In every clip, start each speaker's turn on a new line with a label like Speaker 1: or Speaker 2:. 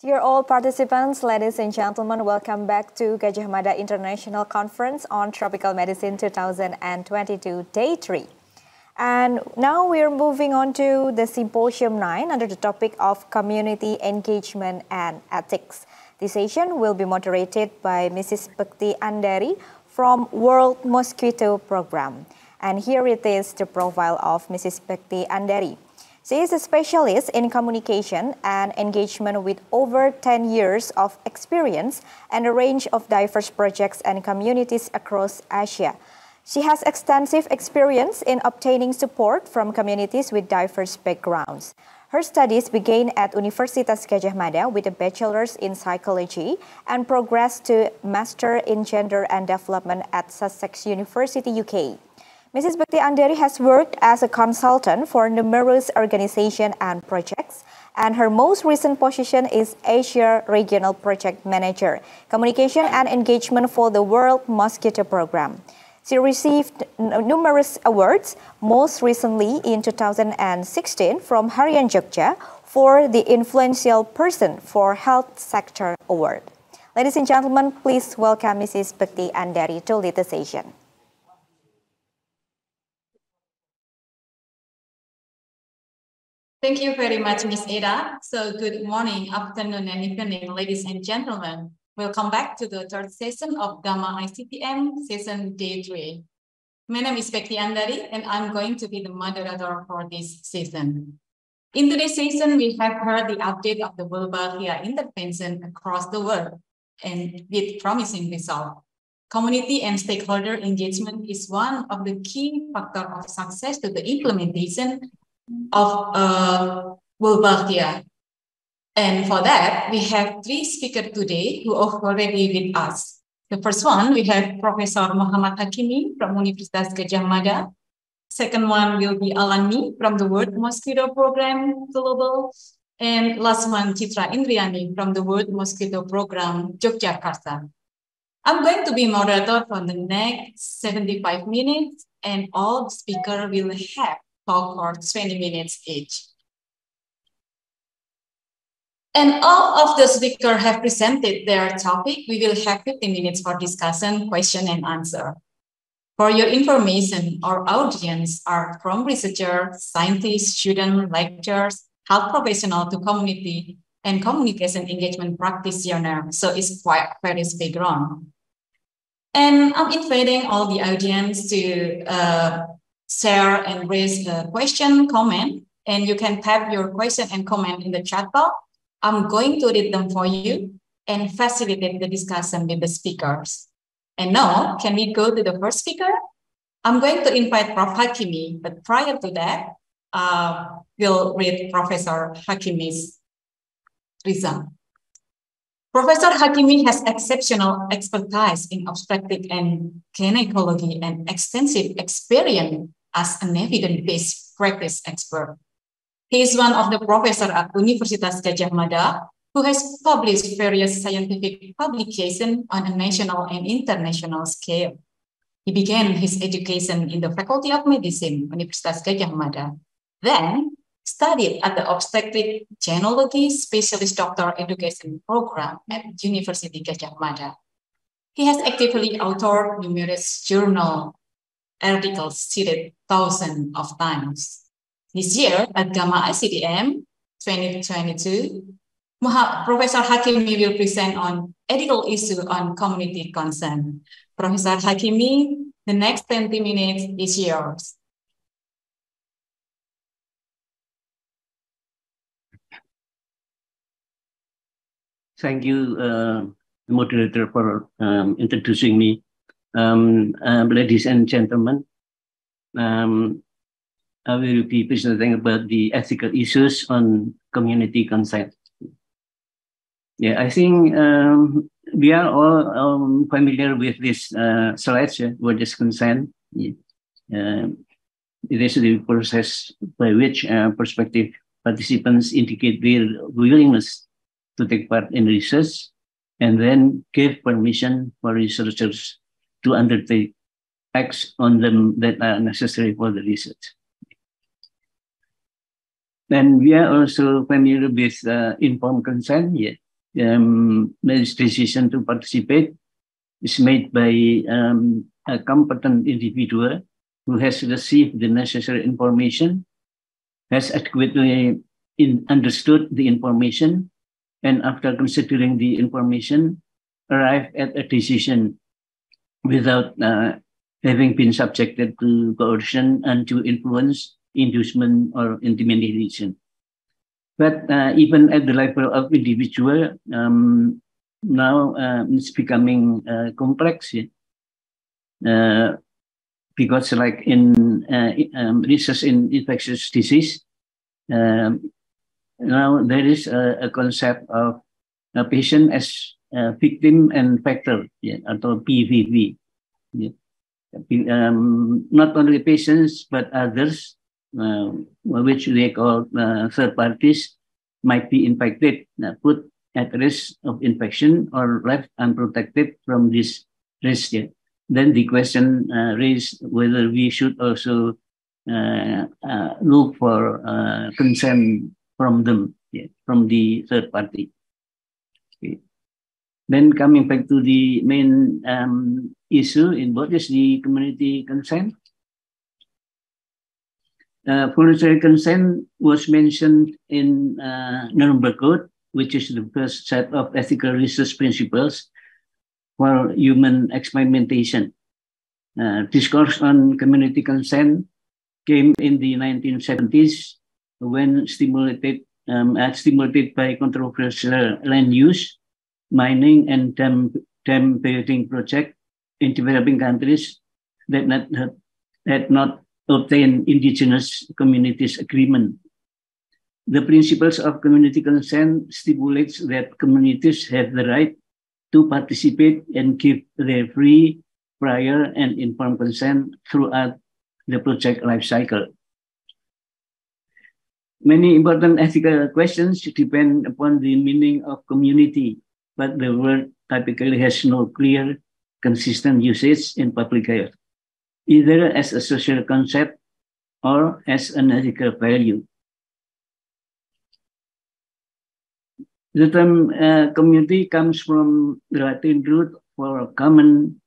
Speaker 1: Dear all participants, ladies and gentlemen, welcome back to Gadjah Mada International Conference on Tropical Medicine 2022, Day 3. And now we're moving on to the Symposium 9 under the topic of Community Engagement and Ethics. This session will be moderated by Mrs. Bekti Andari from World Mosquito Program. And here it is the profile of Mrs. Bekti Andari. She is a specialist in communication and engagement with over 10 years of experience and a range of diverse projects and communities across Asia. She has extensive experience in obtaining support from communities with diverse backgrounds. Her studies began at Universitas Gadjah Mada with a bachelor's in psychology and progressed to Master in Gender and Development at Sussex University, UK. Mrs. Bekti Andari has worked as a consultant for numerous organizations and projects, and her most recent position is Asia Regional Project Manager, Communication and Engagement for the World Mosquito Program. She received numerous awards, most recently in 2016 from Harian Yogyakarta for the Influential Person for Health Sector Award. Ladies and gentlemen, please welcome Mrs. Bekti Andari to lead the session.
Speaker 2: Thank you very much, Ms. Ada. So good morning, afternoon, and evening, ladies and gentlemen. Welcome back to the third session of GAMA-ICTM, session day 3. My name is Bekti Andari, and I'm going to be the moderator for this session. In today's session, we have heard the update of the Wolbachia intervention across the world, and with promising results. Community and stakeholder engagement is one of the key factors of success to the implementation of Wolbachia. And for that, we have 3 speakers today who are already with us. The first one, we have Professor Mohammad Hakimi from Universitas Gadjah Mada. Second one will be Alani from the World Mosquito Program Global. And last one, Citra Indriani from the World Mosquito Program Yogyakarta. I'm going to be moderator for the next 75 minutes, and all speakers will have talk for 20 minutes each. And all of the speakers have presented their topic. We will have 15 minutes for discussion, question, and answer. For your information, our audience are from researchers, scientists, students, lecturers, health professionals to community and communication engagement practitioners. So it's quite various background. And I'm inviting all the audience to share and raise a question, comment, and you can type your question and comment in the chat box. I'm going to read them for you and facilitate the discussion with the speakers. And now, can we go to the first speaker? I'm going to invite Prof. Hakimi, but prior to that, we'll read Professor Hakimi's result. Professor Hakimi has exceptional expertise in obstetric and gynecology and extensive experience as an evidence-based practice expert. He is one of the professors at Universitas Gadjah Mada who has published various scientific publications on a national and international scale. He began his education in the Faculty of Medicine, Universitas Gadjah Mada, then studied at the Obstetric Gynecology Specialist Doctor Education Program at University Gadjah Mada. He has actively authored numerous journal articles cited thousands of times. This year at GAMA-ICTM 2022, Professor Hakimi will present on ethical issue on community concern. Professor Hakimi, the next 20 minutes is yours.
Speaker 3: Thank you, moderator, for introducing me. Ladies and gentlemen, I will be presenting about the ethical issues on community consent. Yeah, I think we are all familiar with this slides, what is consent. It is the process by which prospective participants indicate their willingness to take part in research and then give permission for researchers to undertake acts on them that are necessary for the research. And we are also familiar with informed consent. Yeah. this decision to participate is made by a competent individual who has received the necessary information, has adequately understood the information, and after considering the information, arrive at a decision without having been subjected to coercion, undue influence, inducement, or intimidation. But even at the level of individual, now it's becoming complex, because like in research in infectious disease, now there is a concept of a patient as victim and factor, atau PVV. Not only patients, but others, which they call third parties, might be infected, put at risk of infection or left unprotected from this risk. Then the question raised whether we should also look for consent from them, from the third party. Okay. Then coming back to the main issue in what is the community consent? Voluntary consent was mentioned in Nuremberg Code, which is the first set of ethical research principles for human experimentation. Discourse on community consent came in the 1970s when stimulated by controversial land use, mining, and dam building project in developing countries that had not obtained indigenous communities agreement. The principles of community consent stipulates that communities have the right to participate and give their free, prior, and informed consent throughout the project life cycle. Many important ethical questions depend upon the meaning of community, but the word typically has no clear, consistent usage in public health, either as a social concept or as an ethical value. The term community comes from the Latin root for common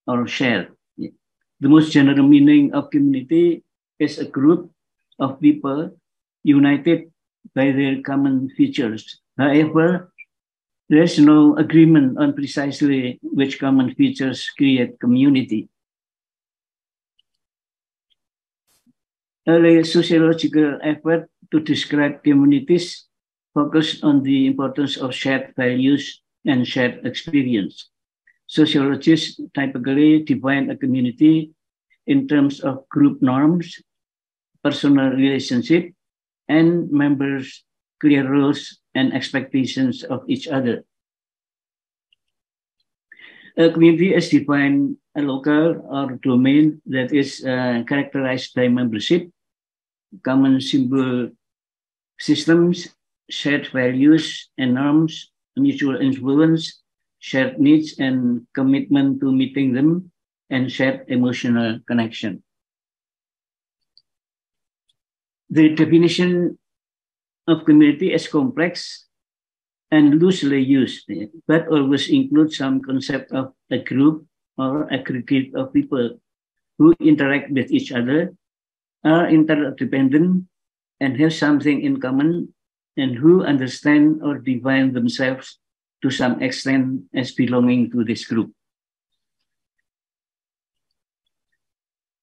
Speaker 3: or share. The most general meaning of community is a group of people united by their common features. However, there is no agreement on precisely which common features create community. Early sociological effort to describe communities focused on the importance of shared values and shared experience. Sociologists typically define a community in terms of group norms, personal relationship, and members' clear roles and expectations of each other. A community is defined a local or domain that is characterized by membership, common symbol systems, shared values and norms, mutual influence, shared needs and commitment to meeting them, and shared emotional connection. The definition of community is complex and loosely used, but always includes some concept of a group or aggregate of people who interact with each other, are interdependent, and have something in common, and who understand or define themselves to some extent as belonging to this group.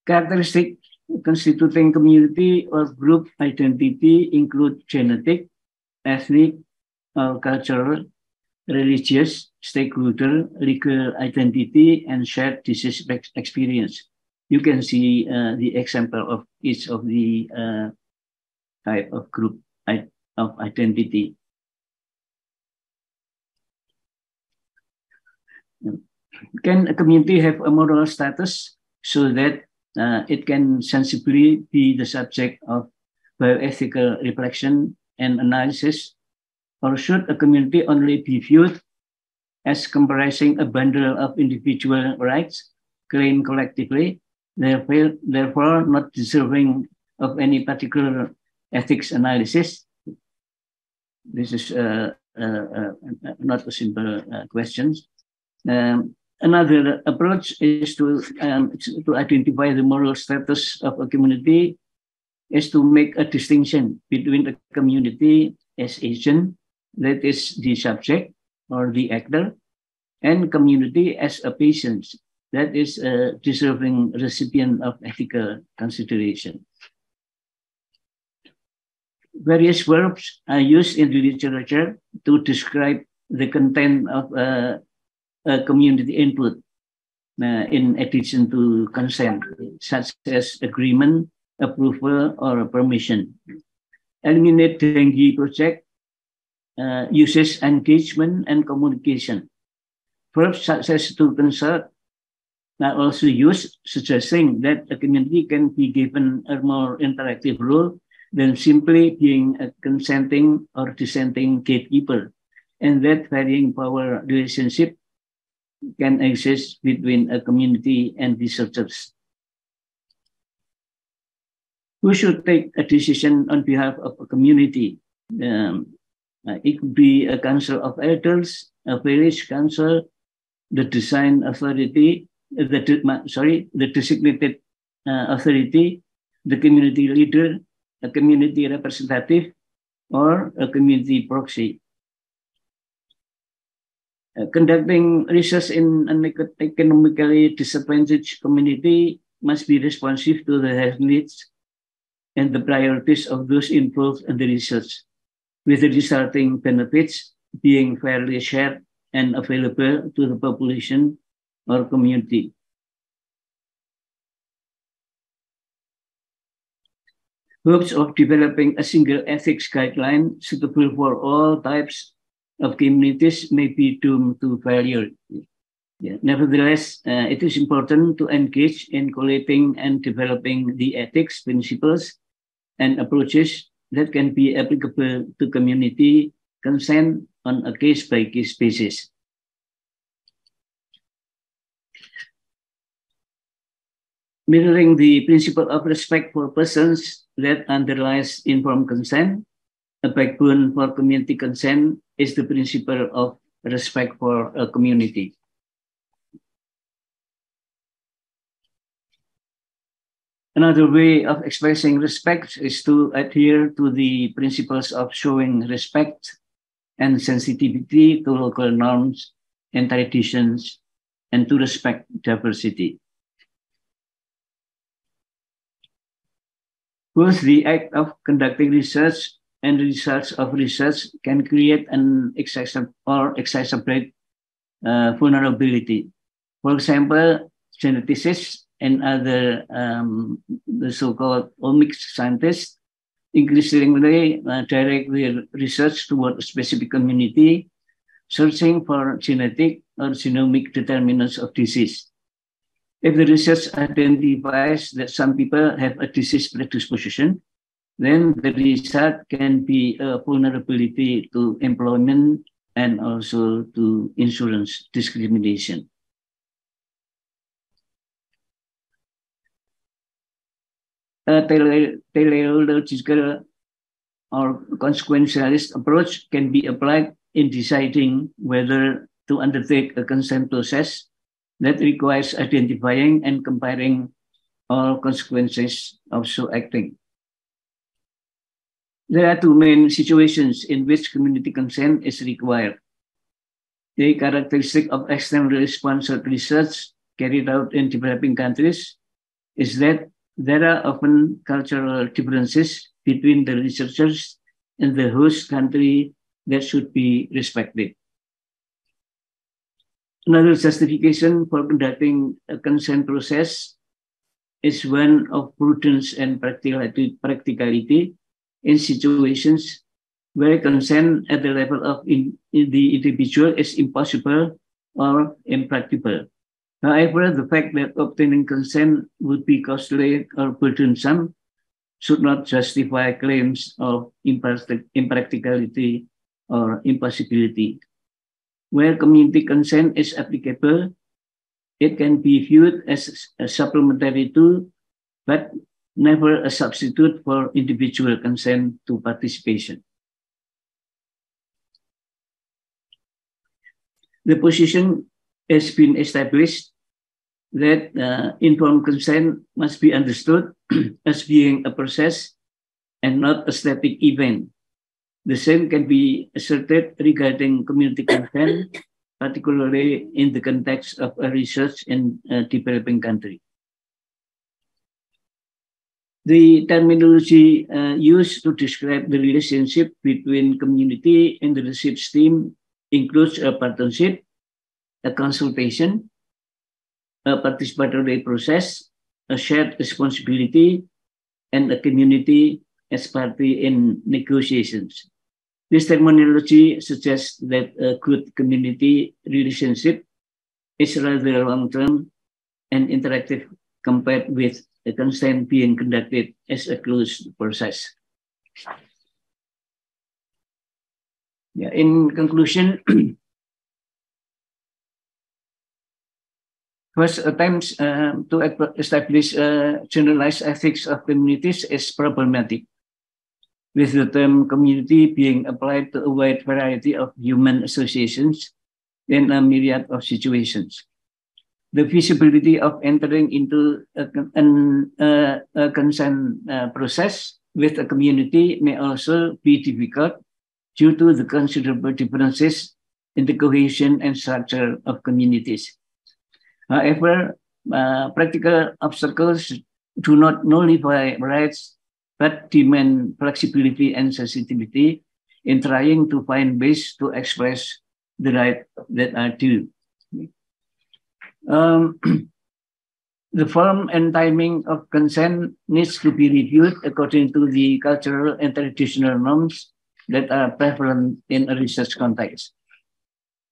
Speaker 3: Characteristics constituting community or group identity include genetic, ethnic, or cultural, religious, stakeholder, legal identity, and shared disease experience. You can see the example of each of the type of group of identity. Can a community have a moral status so that it can sensibly be the subject of bioethical reflection and analysis? Or should a community only be viewed as comprising a bundle of individual rights claimed collectively, therefore not deserving of any particular ethics analysis? This is not a simple question. Another approach is to identify the moral status of a community, is to make a distinction between the community as agent, that is the subject or the actor, and community as a patient, that is a deserving recipient of ethical consideration. Various verbs are used in the literature to describe the content of a community input in addition to consent, such as agreement, approval, or permission. Eliminate Dengue project uses engagement and communication. Verbs such as to consult are also used, suggesting that a community can be given a more interactive role than simply being a consenting or dissenting gatekeeper, and that varying power relationship can exist between a community and researchers. Who should take a decision on behalf of a community? It could be a council of elders, a village council, the design authority, the designated authority, the community leader, a community representative, or a community proxy. Conducting research in an economically disadvantaged community must be responsive to the health needs and the priorities of those involved in the research, with the resulting benefits being fairly shared and available to the population or community. Hopes of developing a single ethics guideline suitable for all types of communities may be doomed to failure. Nevertheless, it is important to engage in collating and developing the ethics principles and approaches that can be applicable to community consent on a case-by-case basis. Mirroring the principle of respect for persons that underlies informed consent, a backbone for community consent is the principle of respect for a community. Another way of expressing respect is to adhere to the principles of showing respect and sensitivity to local norms and traditions, and to respect diversity. Both the act of conducting research and the results of research can create an exacerbate vulnerability. For example, geneticists and other the so-called omics scientists increasingly direct their research toward a specific community, searching for genetic or genomic determinants of disease. If the research identifies that some people have a disease predisposition, then the result can be a vulnerability to employment and also to insurance discrimination. A teleological or consequentialist approach can be applied in deciding whether to undertake a consent process that requires identifying and comparing all consequences of so acting. There are two main situations in which community consent is required. The characteristic of externally sponsored research carried out in developing countries is that there are often cultural differences between the researchers and the host country that should be respected. Another justification for conducting a consent process is one of prudence and practicality in situations where consent at the level of the individual is impossible or impracticable. However, the fact that obtaining consent would be costly or burdensome should not justify claims of impracticality or impossibility. Where community consent is applicable, it can be viewed as a supplementary tool, but never a substitute for individual consent to participation. The position has been established that informed consent must be understood as being a process and not a static event. The same can be asserted regarding community consent, particularly in the context of a research in a developing country. The terminology used to describe the relationship between community and the research team includes a partnership, a consultation, a participatory process, a shared responsibility, and a community as party in negotiations. This terminology suggests that a good community relationship is rather long-term and interactive compared with the consent being conducted as a closed process. Yeah, in conclusion, first attempts to establish generalized ethics of communities is problematic, with the term community being applied to a wide variety of human associations in a myriad of situations. The feasibility of entering into a consent process with a community may also be difficult due to the considerable differences in the cohesion and structure of communities. However, practical obstacles do not nullify rights, but demand flexibility and sensitivity in trying to find ways to express the right that are due. The form and timing of consent needs to be reviewed according to the cultural and traditional norms that are prevalent in a research context.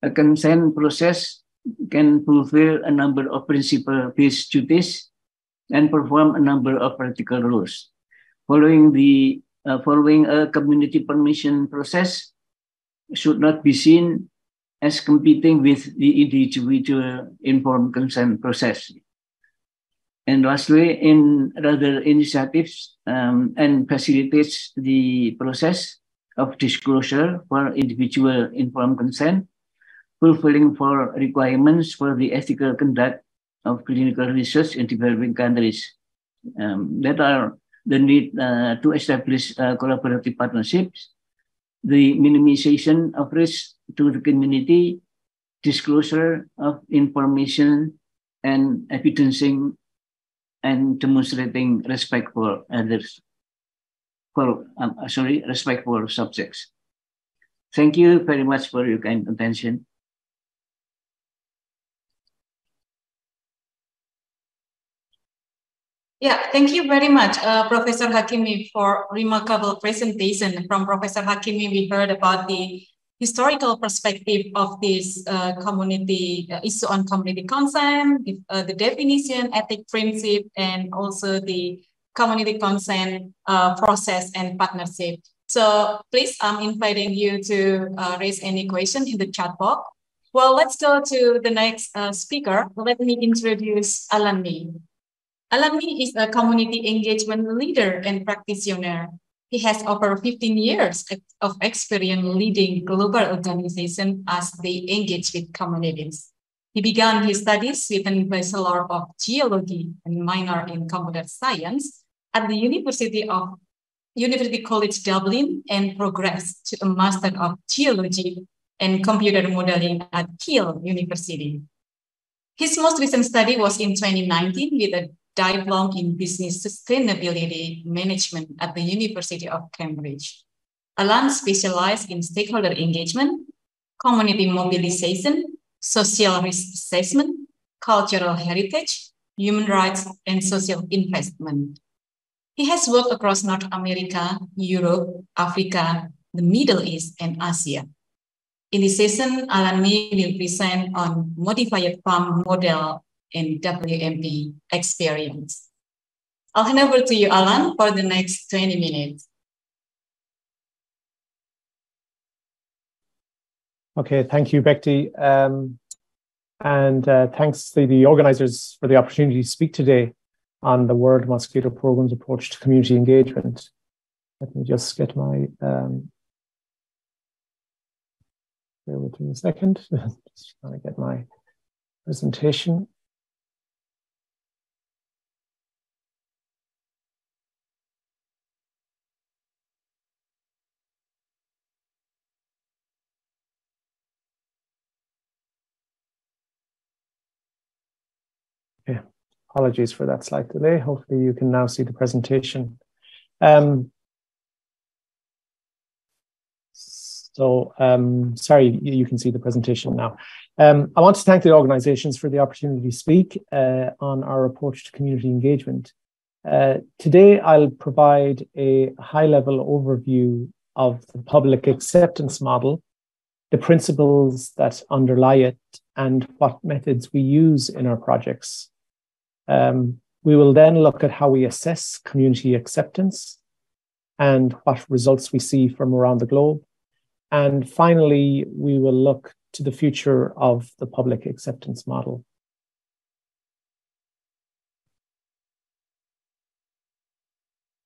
Speaker 3: A consent process can fulfill a number of principle-based duties and perform a number of practical roles. Following a community permission process should not be seen as competing with the individual informed consent process. And lastly, in other initiatives and facilitates the process of disclosure for individual informed consent, fulfilling for requirements for the ethical conduct of clinical research in developing countries. That are the need to establish collaborative partnerships, the minimization of risk to the community, disclosure of information, and evidencing and demonstrating respect for others, respect for subjects. Thank you very much for your kind attention.
Speaker 2: Yeah, thank you very much, Professor Hakimi, for remarkable presentation. From Professor Hakimi, we heard about the historical perspective of this community issue on community consent, the definition, ethic principle, and also the community consent process and partnership. So please, I'm inviting you to raise any question in the chat box. Well, let's go to the next speaker. Let me introduce Alami. Alami is a community engagement leader and practitioner. He has over 15 years of experience leading global organizations as they engage with communities. He began his studies with a Bachelor of Geology and minor in Computer Science at the University College Dublin and progressed to a Master of Geology and Computer Modeling at Keele University. His most recent study was in 2019 with a diploma in Business Sustainability Management at the University of Cambridge. Alan specialized in stakeholder engagement, community mobilization, social risk assessment, cultural heritage, human rights, and social investment. He has worked across North America, Europe, Africa, the Middle East, and Asia. In this session, Alami will present on modified farm model and WMP experience. I'll hand over to you, Alan, for the next 20 minutes.
Speaker 4: Okay, thank you, Bekti. Thanks to the organizers for the opportunity to speak today on the World Mosquito Programme's approach to community engagement. Let me just get my bear with me a second. Just trying to get my presentation. Okay, apologies for that slight delay. Hopefully you can now see the presentation. Sorry, you can see the presentation now. I want to thank the organizations for the opportunity to speak on our approach to community engagement. Today, I'll provide a high-level overview of the public acceptance model, the principles that underlie it, and what methods we use in our projects. We will then look at how we assess community acceptance and what results we see from around the globe. And finally, we will look to the future of the public acceptance model.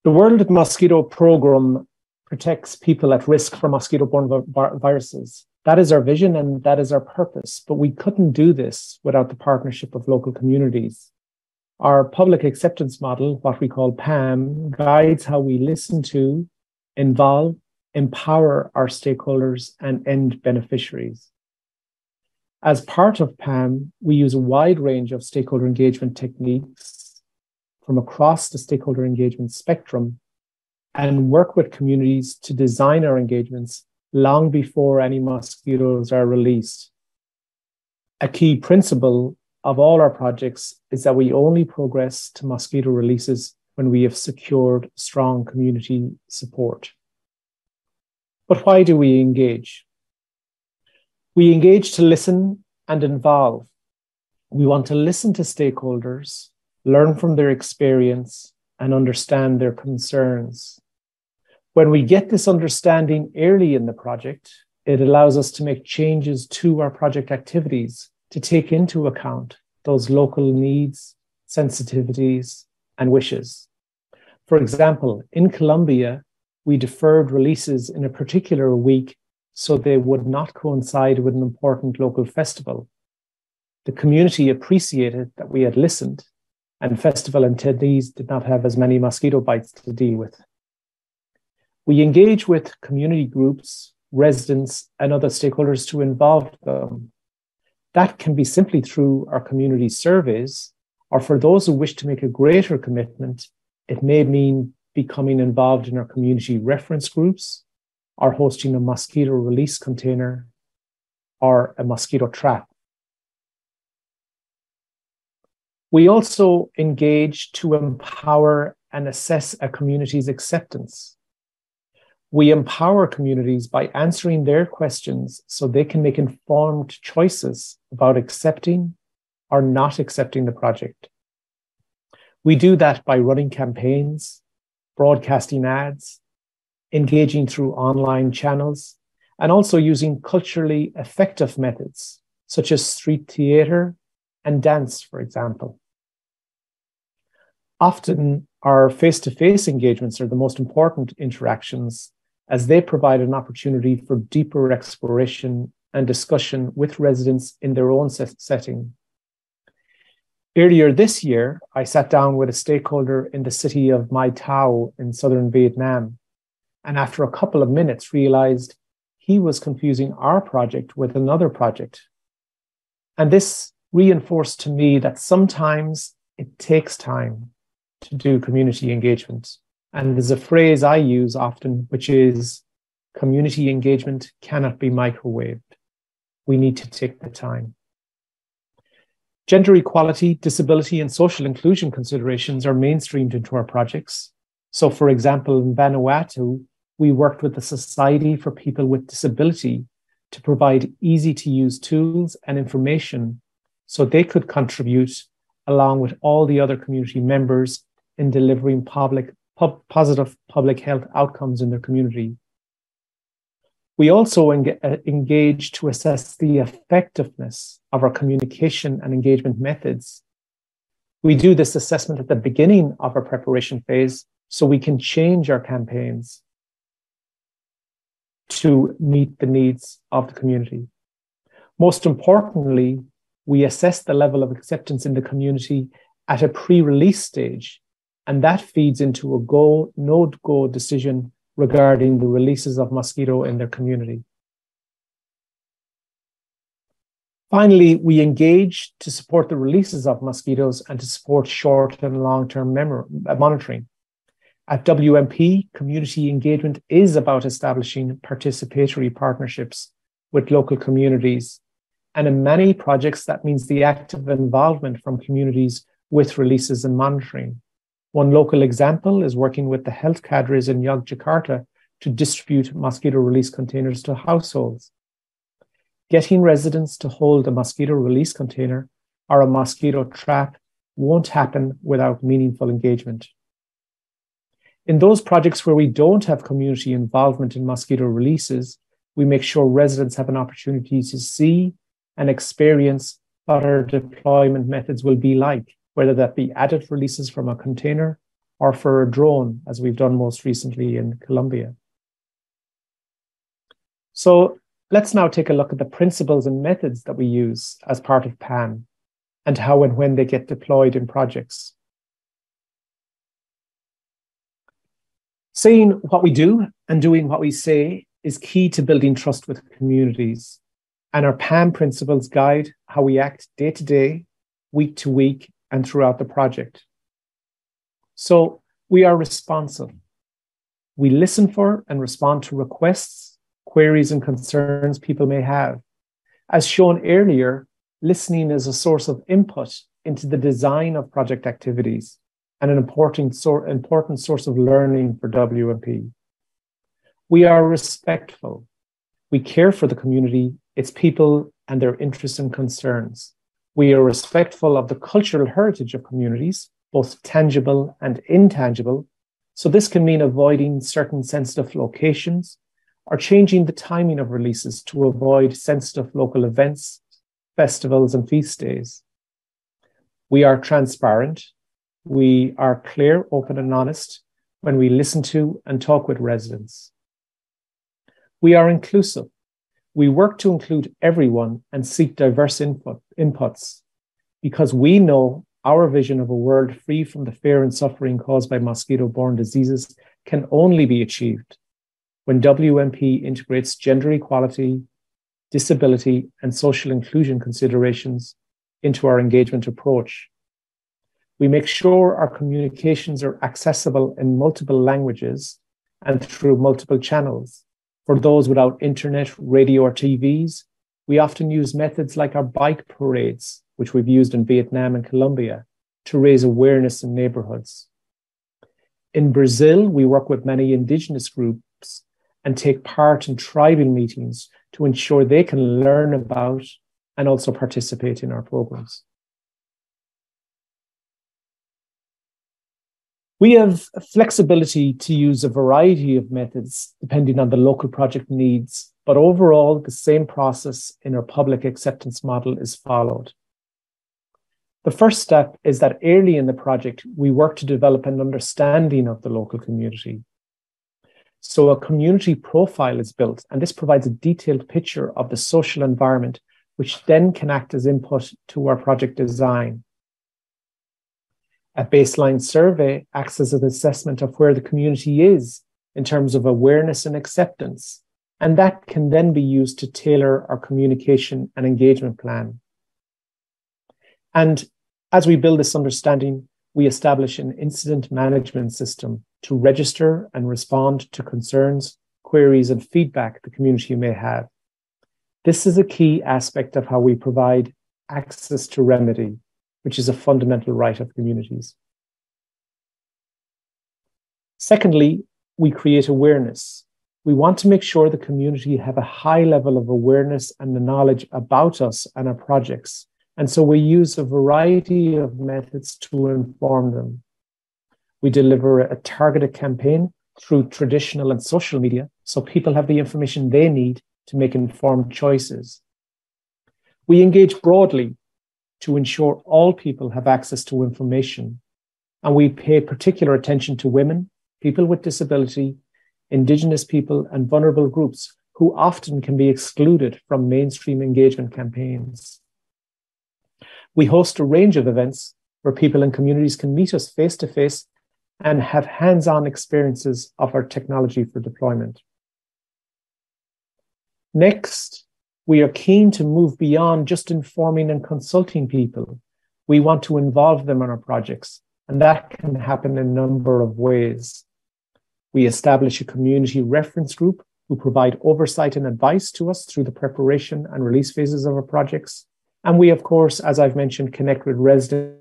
Speaker 4: The World Mosquito Programme protects people at risk from mosquito-borne viruses. That is our vision and that is our purpose, but we couldn't do this without the partnership of local communities. Our public acceptance model, what we call PAM, guides how we listen to, involve, empower our stakeholders and end beneficiaries. As part of PAM, we use a wide range of stakeholder engagement techniques from across the stakeholder engagement spectrum and work with communities to design our engagements long before any mosquitoes are released. A key principle of all our projects is that we only progress to mosquito releases when we have secured strong community support. But why do we engage? We engage to listen and involve. We want to listen to stakeholders, learn from their experience, and understand their concerns. When we get this understanding early in the project, it allows us to make changes to our project activities to take into account those local needs, sensitivities, and wishes. For example, in Colombia, we deferred releases in a particular week so they would not coincide with an important local festival. The community appreciated that we had listened, and festival attendees did not have as many mosquito bites to deal with. We engage with community groups, residents, and other stakeholders to involve them. That can be simply through our community surveys, or for those who wish to make a greater commitment, it may mean becoming involved in our community reference groups, or hosting a mosquito release container, or a mosquito trap. We also engage to empower and assess a community's acceptance. We empower communities by answering their questions so they can make informed choices about accepting or not accepting the project. We do that by running campaigns, broadcasting ads, engaging through online channels, and also using culturally effective methods, such as street theater and dance, for example. Often, our face-to-face engagements are the most important interactions, as they provide an opportunity for deeper exploration and discussion with residents in their own setting. Earlier this year, I sat down with a stakeholder in the city of Mai Thao in southern Vietnam, and after a couple of minutes realized he was confusing our project with another project. And this reinforced to me that sometimes it takes time to do community engagement. And there's a phrase I use often, which is, community engagement cannot be microwaved. We need to take the time. Gender equality, disability, and social inclusion considerations are mainstreamed into our projects. So, for example, in Vanuatu, we worked with the Society for People with Disability to provide easy-to-use tools and information so they could contribute along with all the other community members in delivering positive public health outcomes in their community. We also engage to assess the effectiveness of our communication and engagement methods. We do this assessment at the beginning of our preparation phase so we can change our campaigns to meet the needs of the community. Most importantly, we assess the level of acceptance in the community at a pre-release stage, and that feeds into a go, no-go decision regarding the releases of Mosquito in their community. Finally, we engage to support the releases of mosquitoes and to support short and long-term monitoring. At WMP, community engagement is about establishing participatory partnerships with local communities. And in many projects, that means the active involvement from communities with releases and monitoring. One local example is working with the health cadres in Yogyakarta to distribute mosquito release containers to households. Getting residents to hold a mosquito release container or a mosquito trap won't happen without meaningful engagement. In those projects where we don't have community involvement in mosquito releases, we make sure residents have an opportunity to see and experience what our deployment methods will be like, whether that be adult releases from a container or for a drone, as we've done most recently in Colombia. So let's now take a look at the principles and methods that we use as part of PAN and how and when they get deployed in projects. Saying what we do and doing what we say is key to building trust with communities. And our PAN principles guide how we act day to day, week to week, and throughout the project. So we are responsive. We listen for and respond to requests, queries, and concerns people may have. As shown earlier, listening is a source of input into the design of project activities and an important source of learning for WMP. We are respectful. We care for the community, its people, and their interests and concerns. We are respectful of the cultural heritage of communities, both tangible and intangible. So this can mean avoiding certain sensitive locations or changing the timing of releases to avoid sensitive local events, festivals, and feast days. We are transparent. We are clear, open, and honest when we listen to and talk with residents. We are inclusive. We work to include everyone and seek diverse inputs because we know our vision of a world free from the fear and suffering caused by mosquito-borne diseases can only be achieved when WMP integrates gender equality, disability, and social inclusion considerations into our engagement approach. We make sure our communications are accessible in multiple languages and through multiple channels. For those without internet, radio, or TVs, we often use methods like our bike parades, which we've used in Vietnam and Colombia, to raise awareness in neighborhoods. In Brazil, we work with many indigenous groups and take part in tribal meetings to ensure they can learn about and also participate in our programs. We have flexibility to use a variety of methods depending on the local project needs, but overall, the same process in our public acceptance model is followed. The first step is that early in the project, we work to develop an understanding of the local community. So a community profile is built, and this provides a detailed picture of the social environment, which then can act as input to our project design. A baseline survey acts as an assessment of where the community is in terms of awareness and acceptance, and that can then be used to tailor our communication and engagement plan. And as we build this understanding, we establish an incident management system to register and respond to concerns, queries, and feedback the community may have. This is a key aspect of how we provide access to remedy, which is a fundamental right of communities. Secondly, we create awareness. We want to make sure the community have a high level of awareness and the knowledge about us and our projects. And so we use a variety of methods to inform them. We deliver a targeted campaign through traditional and social media, so people have the information they need to make informed choices. We engage broadly to ensure all people have access to information. And we pay particular attention to women, people with disability, Indigenous people, and vulnerable groups who often can be excluded from mainstream engagement campaigns. We host a range of events where people and communities can meet us face-to-face and have hands-on experiences of our technology for deployment. Next, we are keen to move beyond just informing and consulting people. We want to involve them in our projects, and that can happen in a number of ways. We establish a community reference group who provide oversight and advice to us through the preparation and release phases of our projects. And we, of course, as I've mentioned, connect with residents.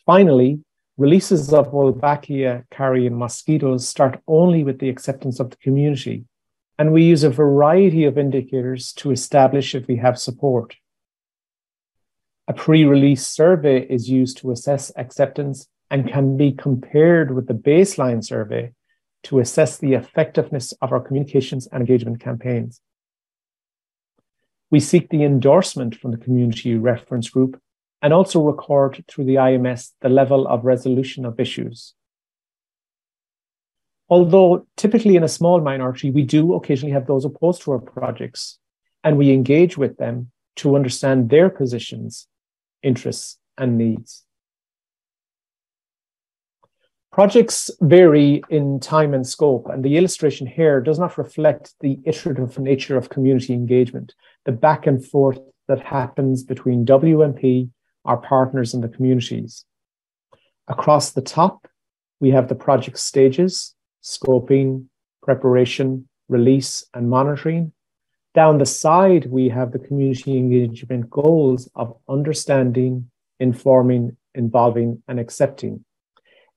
Speaker 4: Finally, releases of Wolbachia carrion mosquitoes start only with the acceptance of the community, and we use a variety of indicators to establish if we have support. A pre-release survey is used to assess acceptance and can be compared with the baseline survey to assess the effectiveness of our communications and engagement campaigns. We seek the endorsement from the community reference group and also record through the IMS the level of resolution of issues. Although typically in a small minority, we do occasionally have those opposed to our projects, and we engage with them to understand their positions, interests, and needs. Projects vary in time and scope, and the illustration here does not reflect the iterative nature of community engagement, the back and forth that happens between WMP, our partners, and the communities. Across the top, we have the project stages, scoping, preparation, release, and monitoring. Down the side, we have the community engagement goals of understanding, informing, involving, and accepting.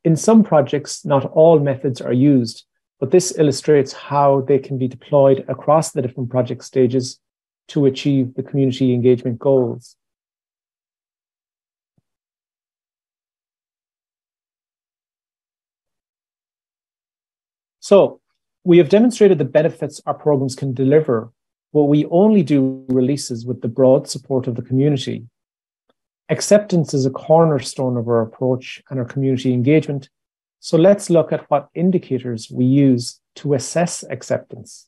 Speaker 4: In some projects, not all methods are used, but this illustrates how they can be deployed across the different project stages to achieve the community engagement goals. So, we have demonstrated the benefits our programs can deliver, but we only do releases with the broad support of the community. Acceptance is a cornerstone of our approach and our community engagement. So let's look at what indicators we use to assess acceptance.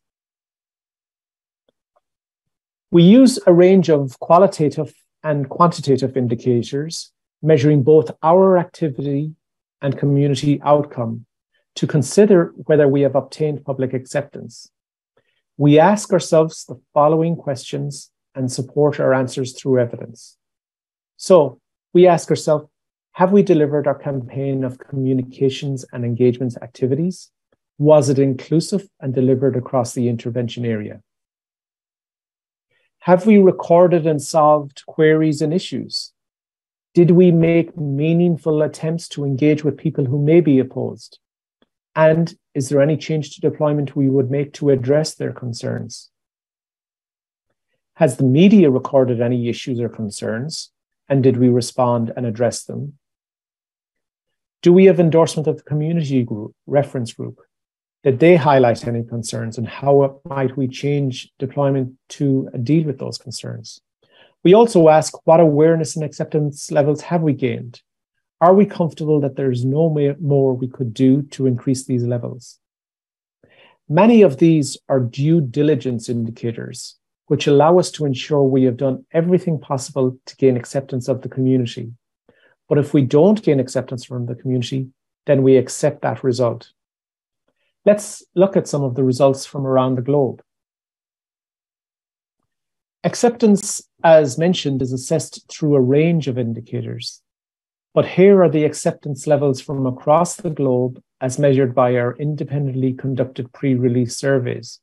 Speaker 4: We use a range of qualitative and quantitative indicators, measuring both our activity and community outcome to consider whether we have obtained public acceptance. We ask ourselves the following questions and support our answers through evidence. So we ask ourselves, have we delivered our campaign of communications and engagement activities? Was it inclusive and delivered across the intervention area? Have we recorded and solved queries and issues? Did we make meaningful attempts to engage with people who may be opposed? And is there any change to deployment we would make to address their concerns? Has the media recorded any issues or concerns? And did we respond and address them? Do we have endorsement of the community group, reference group? Did they highlight any concerns, and how might we change deployment to deal with those concerns? We also ask, what awareness and acceptance levels have we gained? Are we comfortable that there's no more we could do to increase these levels? Many of these are due diligence indicators, which allow us to ensure we have done everything possible to gain acceptance of the community. But if we don't gain acceptance from the community, then we accept that result. Let's look at some of the results from around the globe. Acceptance, as mentioned, is assessed through a range of indicators. But here are the acceptance levels from across the globe as measured by our independently conducted pre-release surveys.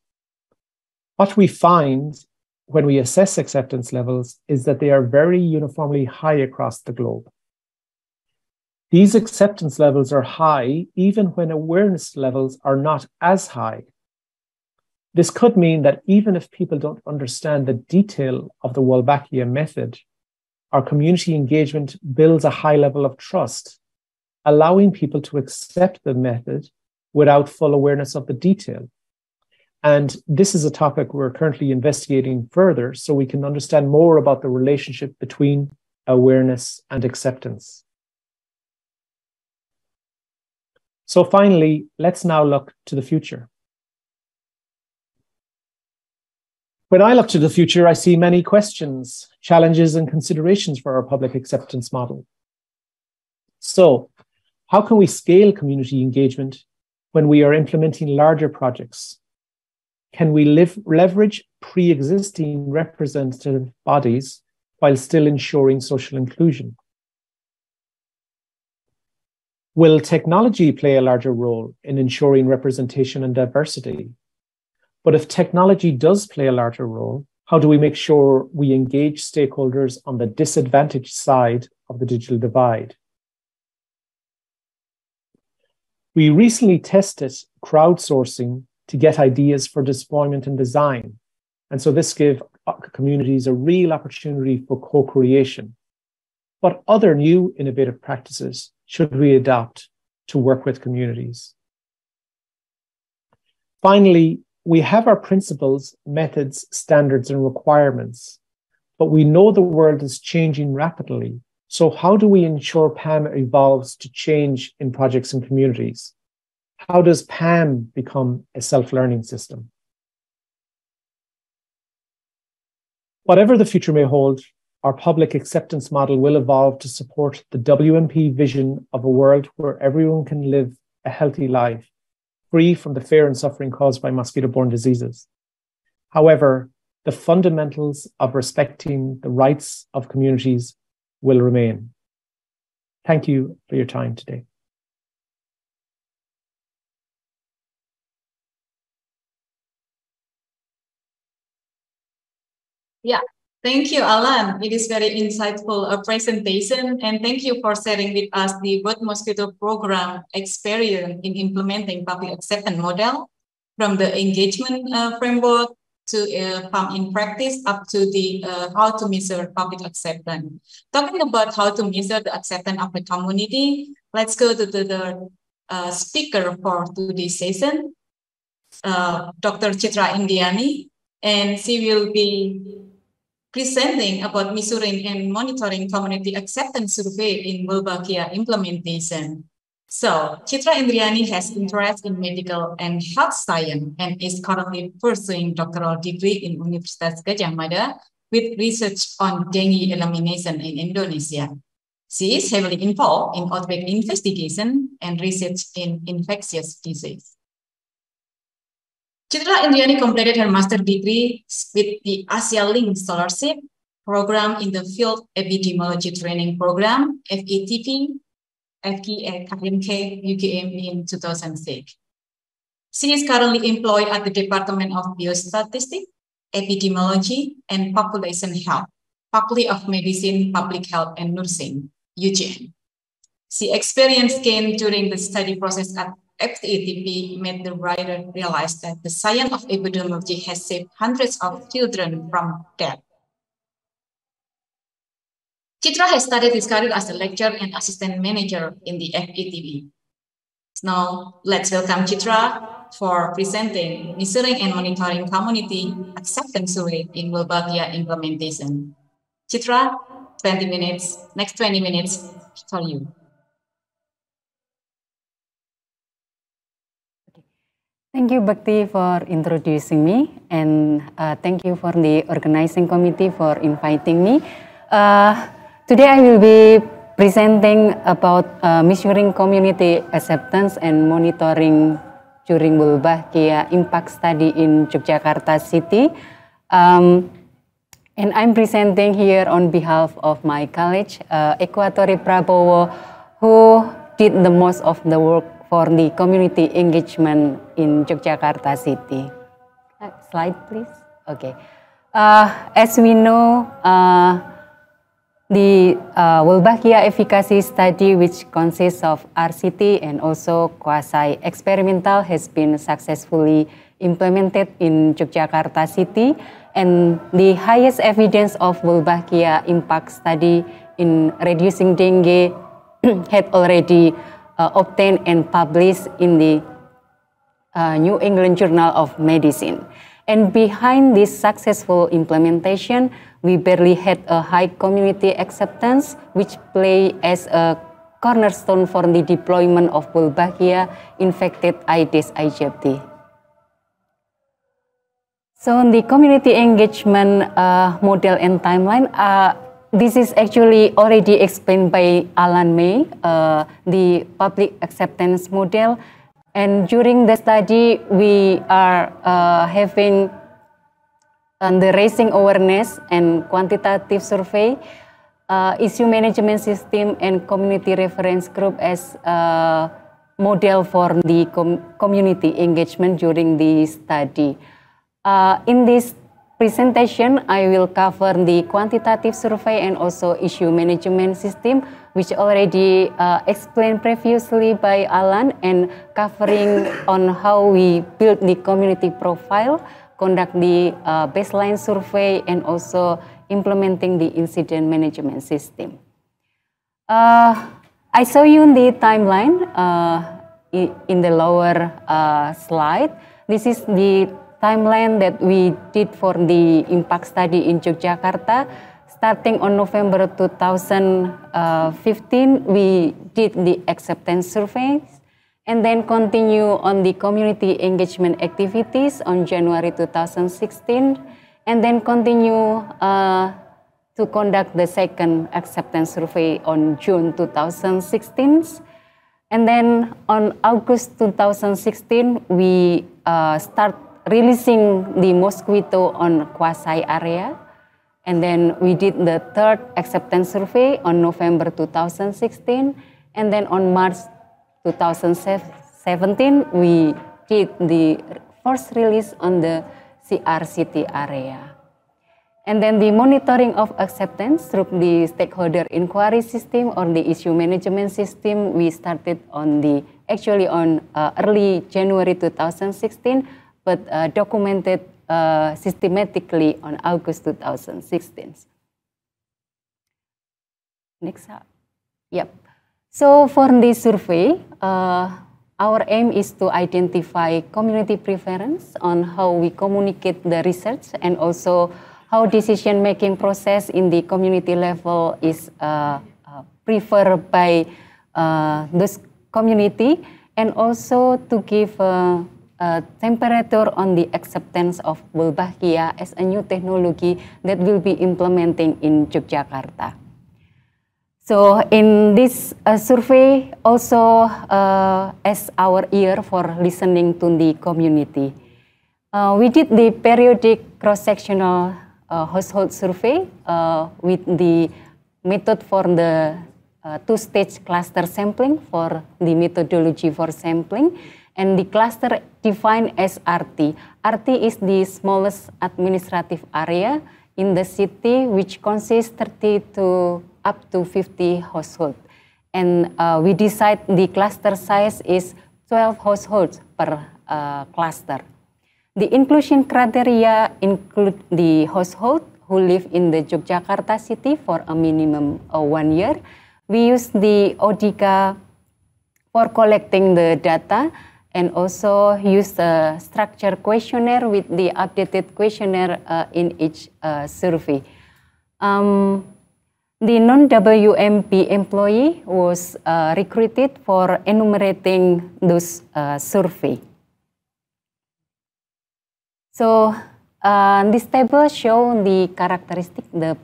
Speaker 4: What we find when we assess acceptance levels is that they are very uniformly high across the globe. These acceptance levels are high even when awareness levels are not as high. This could mean that even if people don't understand the detail of the Wolbachia method, our community engagement builds a high level of trust, allowing people to accept the method without full awareness of the detail. And this is a topic we're currently investigating further so we can understand more about the relationship between awareness and acceptance. So finally, let's now look to the future. When I look to the future, I see many questions, challenges, and considerations for our public acceptance model. So, how can we scale community engagement when we are implementing larger projects? Can we leverage pre-existing representative bodies while still ensuring social inclusion? Will technology play a larger role in ensuring representation and diversity? But if technology does play a larger role, how do we make sure we engage stakeholders on the disadvantaged side of the digital divide? We recently tested crowdsourcing to get ideas for deployment and design. And so this gave communities a real opportunity for co-creation. What other new innovative practices should we adopt to work with communities? Finally, we have our principles, methods, standards, and requirements, but we know the world is changing rapidly. So how do we ensure PAM evolves to change in projects and communities? How does PAM become a self-learning system? Whatever the future may hold, our public acceptance model will evolve to support the WMP vision of a world where everyone can live a healthy life, free from the fear and suffering caused by mosquito-borne diseases. However, the fundamentals of respecting the rights of communities will remain. Thank you for your time today.
Speaker 2: Yeah, thank you, Alan. It is very insightful presentation, and thank you for sharing with us the World Mosquito Program experience in implementing public acceptance model, from the engagement framework to PAM in practice up to the how to measure public acceptance. Talking about how to measure the acceptance of the community, let's go to the speaker for today's session, Dr. Citra Indriani, and she will be presenting about measuring and monitoring community acceptance survey in Wolbachia implementation. So, Citra Indriani has interest in medical and health science and is currently pursuing doctoral degree in Universitas Gadjah Mada with research on dengue elimination in Indonesia. She is heavily involved in outbreak investigation and research in infectious disease. Citra Indriani completed her master's degree with the Asia Link Scholarship Program in the Field Epidemiology Training Program, FETP, FKMK, UKM in 2006. She is currently employed at the Department of Biostatistics, Epidemiology, and Population Health, Faculty of Medicine, Public Health, and Nursing, UGM. She experienced gained during the study process at FETP made the writer realize that the science of epidemiology has saved hundreds of children from death. Citra has started his career as a lecturer and assistant manager in the FETP. Now, let's welcome Citra for presenting measuring and monitoring community acceptance rate in Wolbachia implementation. Citra, 20 minutes, next 20 minutes for you.
Speaker 5: Thank you, Bekti, for introducing me, and thank you for the organizing committee for inviting me. Today I will be presenting about measuring community acceptance and monitoring during Wolbachia impact study in Yogyakarta city. And I'm presenting here on behalf of my college, Ekwatori Prabowo, who did the most of the work for the community engagement in Yogyakarta city. Slide, please. Okay. As we know, the Wolbachia efficacy study, which consists of RCT and also quasi-experimental, has been successfully implemented in Yogyakarta city, and the highest evidence of Wolbachia impact study in reducing dengue had already obtained and published in the New England Journal of Medicine. And behind this successful implementation, we barely had a high community acceptance, which play as a cornerstone for the deployment of Wolbachia infected Aedes aegypti. So the community engagement model and timeline, this is actually already explained by Alan May, the public acceptance model. And during the study, we are having the raising awareness and quantitative survey, issue management system, and community reference group as model for the community engagement during the study. In this presentation, I will cover the quantitative survey and also issue management system, which already explained previously by Alan, and covering on how we build the community profile, conduct the baseline survey, and also implementing the incident management system. I show you the timeline in the lower slide. This is the timeline that we did for the impact study in Yogyakarta. Starting on November 2015, we did the acceptance surveys, and then continue on the community engagement activities on January 2016, and then continue to conduct the second acceptance survey on June 2016. And then on August 2016, we start releasing the Mosquito on quasi area. And then we did the third acceptance survey on November 2016. And then on March 2017, we did the first release on the CRCT area. And then the monitoring of acceptance through the stakeholder inquiry system or the issue management system, we started on actually on early January 2016, but documented systematically on August 2016. Next up. Yep. So for this survey, our aim is to identify community preference on how we communicate the research, and also how decision-making process in the community level is preferred by this community, and also to give a temperature on the acceptance of Wolbachia as a new technology that will be implementing in Yogyakarta. So in this survey also as our year for listening to the community. We did the periodic cross-sectional household survey with the method for the two-stage cluster sampling for the methodology for sampling, and the cluster defined as RT. RT is the smallest administrative area in the city, which consists 30 to up to 50 households. And we decide the cluster size is 12 households per cluster. The inclusion criteria include the household who live in the Yogyakarta city for a minimum of 1 year. We use the ODIGA for collecting the data, and also use a structured questionnaire with the updated questionnaire in each survey. The non-WMP employee was recruited for enumerating those survey. So this table shows the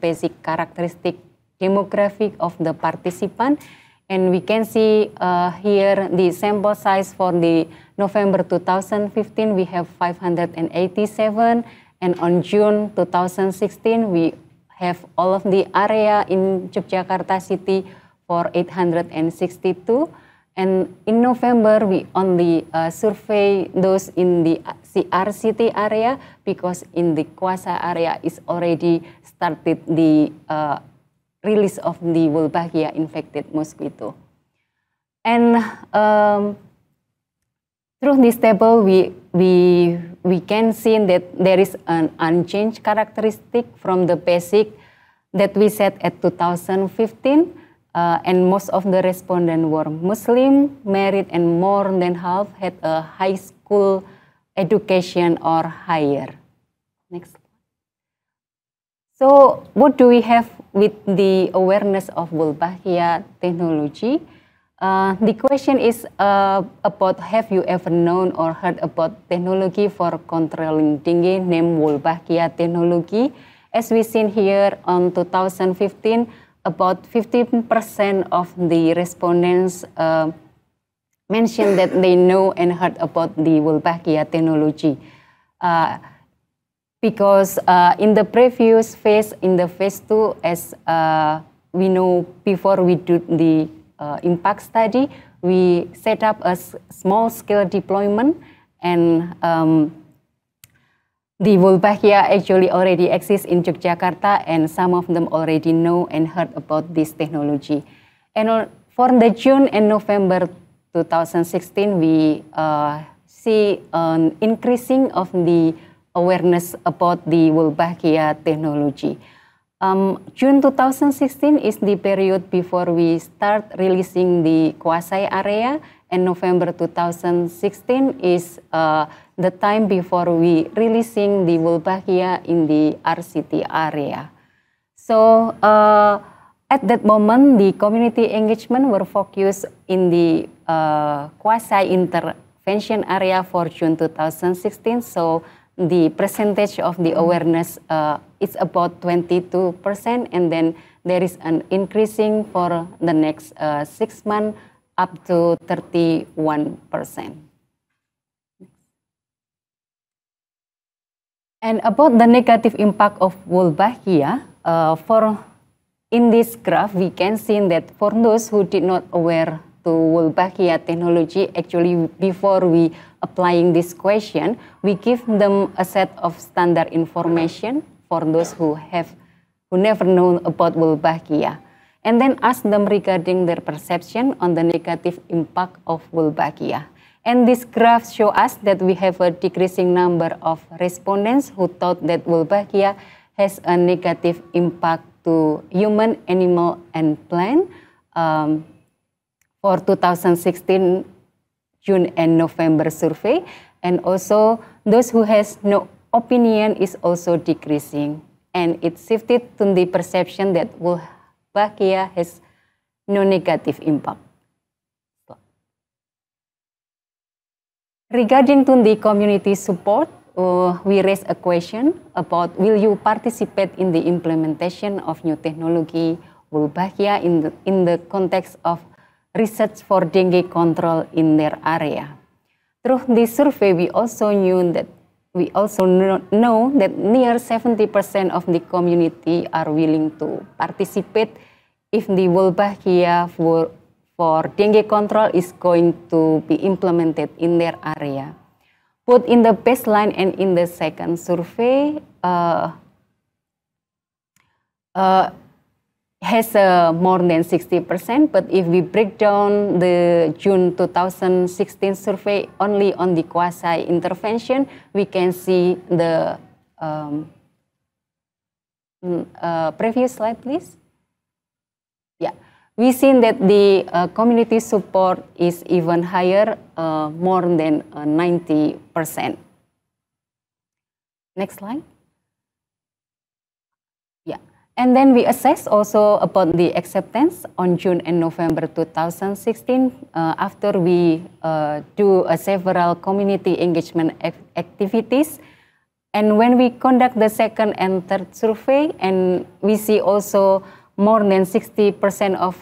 Speaker 5: basic characteristic demographic of the participant. And we can see here the sample size for the November 2015, we have 587. And on June 2016, we have all of the area in Yogyakarta city for 862. And in November, we only survey those in the CRCT area, because in the quasi area is already started the release of the Wolbachia infected mosquito. And through this table, we can see that there is an unchanged characteristic from the basic that we set at 2015, and most of the respondents were Muslim, married, and more than half had a high school education or higher. Next. So what do we have with the awareness of Wolbachia technology? The question is about, have you ever known or heard about technology for controlling dengue named Wolbachia technology? As we seen here on 2015, about 15% of the respondents mentioned that they know and heard about the Wolbachia technology. Because in the previous phase, in the phase 2, as we know before we do the impact study, we set up a small-scale deployment, and the Wolbachia actually already exists in Yogyakarta, and some of them already know and heard about this technology. And for the June and November 2016, we see an increasing of the awareness about the Wolbachia technology. June 2016 is the period before we start releasing the quasi area, and November 2016 is the time before we releasing the Wolbachia in the RCT area. So at that moment, the community engagement were focused in the quasi intervention area for June 2016. So the percentage of the awareness is about 22%, and then there is an increasing for the next 6 months up to 31%. And about the negative impact of Wolbachia, in this graph we can see that for those who did not aware to Wolbachia technology, actually before we applying this question, we give them a set of standard information for those who never known about Wolbachia, and then ask them regarding their perception on the negative impact of Wolbachia. And this graph show us that we have a decreasing number of respondents who thought that Wolbachia has a negative impact to human, animal, and plant. For 2016 June and November survey, and also those who has no opinion is also decreasing, and it shifted to the perception that Wolbachia has no negative impact. Regarding to the community support, we raised a question about, will you participate in the implementation of new technology Wolbachia in the context of research for dengue control in their area? Through this survey, we also know that near 70% of the community are willing to participate if the Wolbachia for dengue control is going to be implemented in their area. Both in the baseline and in the second survey, has more than 60%, but if we break down the June 2016 survey only on the quasi intervention, we can see the previous slide, please. Yeah, we seen that the community support is even higher, more than 90%. Next slide. And then we assess also about the acceptance on June and November 2016 after we do several community engagement activities. And when we conduct the second and third survey, and we see also more than 60% of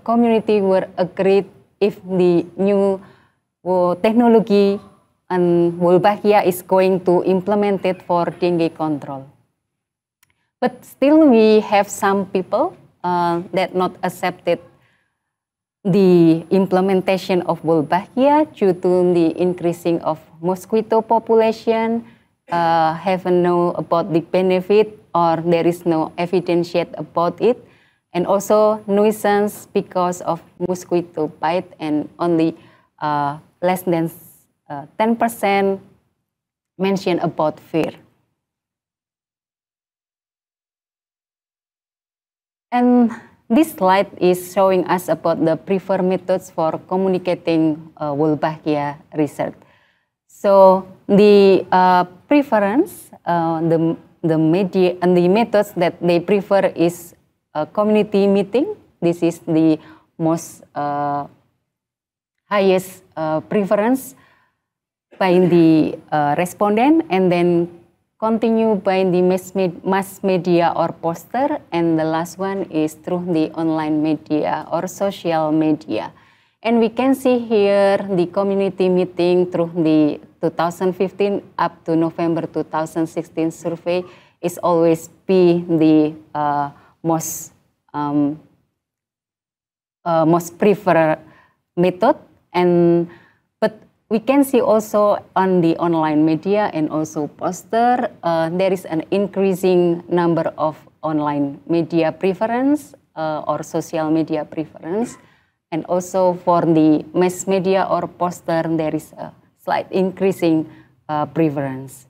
Speaker 5: community were agreed if the new technology and Wolbachia is going to implement it for dengue control. But still, we have some people that not accepted the implementation of Wolbachia due to the increasing of mosquito population, haven't know about the benefit, or there is no evidence yet about it, and also nuisance because of mosquito bite, and only less than 10% mention about fear. And this slide is showing us about the preferred methods for communicating Wolbachia research. So the preference, the methods that they prefer is a community meeting. This is the most highest preference by the respondent, and then continue by the mass media or poster, and the last one is through the online media or social media. And we can see here the community meeting through the 2015 up to November 2016 survey is always be the most preferred method. And but we can see also on the online media and also poster, there is an increasing number of online media preference or social media preference. And also for the mass media or poster, there is a slight increasing preference.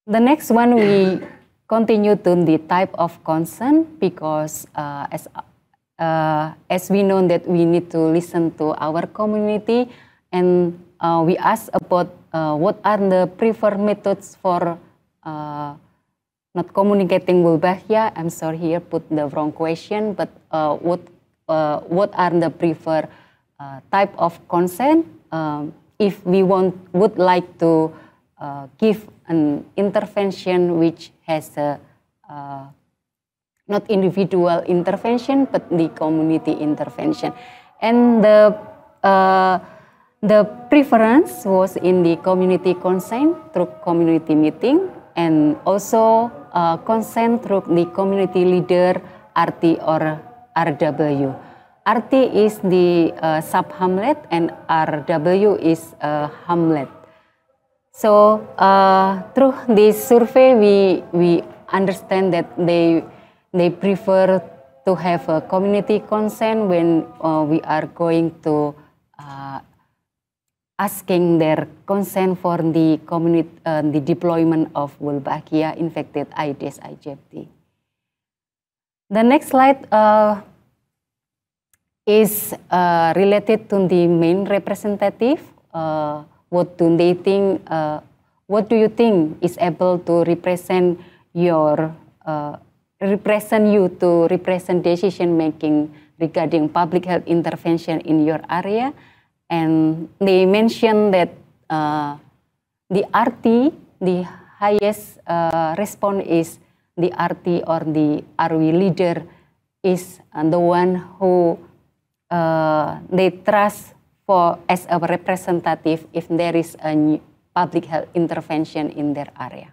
Speaker 5: The next one, we continue to the type of consent, because as we know that we need to listen to our community, and we ask about what are the preferred methods for not communicating Wolbachia. I'm sorry, here put the wrong question, but what are the preferred type of consent if we would like to give an intervention which has a not individual intervention but the community intervention. And the preference was in the community consent through community meeting, and also consent through the community leader, RT or RW. RT is the sub-hamlet and RW is hamlet. So through this survey, we understand that they prefer to have a community consent when we are going to asking their consent for the community, the deployment of Wolbachia infected Aedes aegypti. The next slide is related to the main representative. What do they think? What do you think is able to represent your represent decision making regarding public health intervention in your area? And they mentioned that the RT, the highest response is the RT or the RW leader is the one who they trust for as a representative if there is a public health intervention in their area.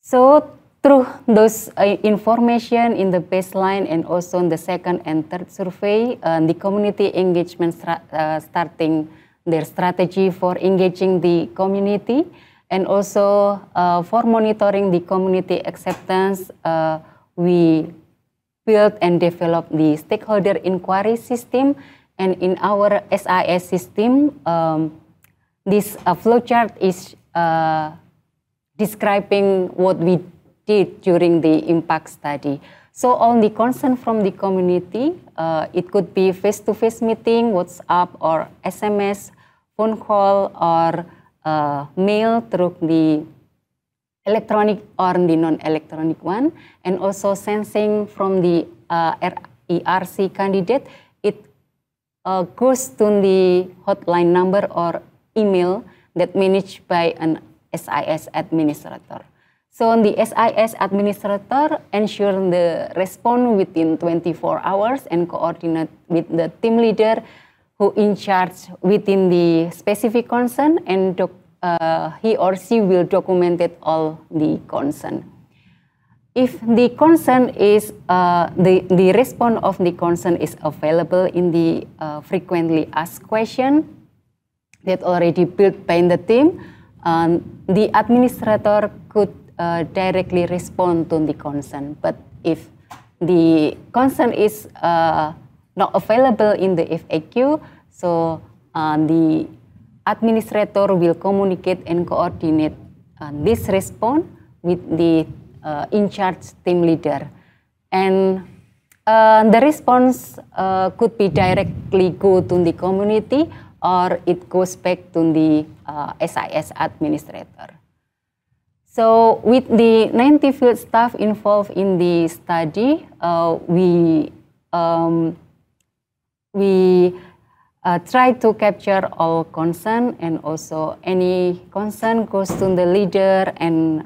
Speaker 5: So through those information in the baseline and also in the second and third survey, the community engagement starting their strategy for engaging the community, and also for monitoring the community acceptance, we built and developed the stakeholder inquiry system. And in our SIS system, this flowchart is describing what we did during the impact study. So all the concern from the community, it could be face-to-face meeting, WhatsApp or SMS, phone call or mail through the electronic or the non-electronic one, and also sensing from the ERC candidate, it goes to the hotline number or email that managed by an SIS administrator. So the SIS administrator ensure the response within 24 hours and coordinate with the team leader who in charge within the specific concern, and he or she will document it all the concern. If the concern is, the response of the concern is available in the frequently asked question that already built by the team, the administrator could directly respond to the concern. But if the concern is not available in the FAQ, so the administrator will communicate and coordinate this response with the in-charge team leader. And the response could be directly go to the community, or it goes back to the SIS administrator. So with the 90 field staff involved in the study, we try to capture all concern, and also any concern goes to the leader, and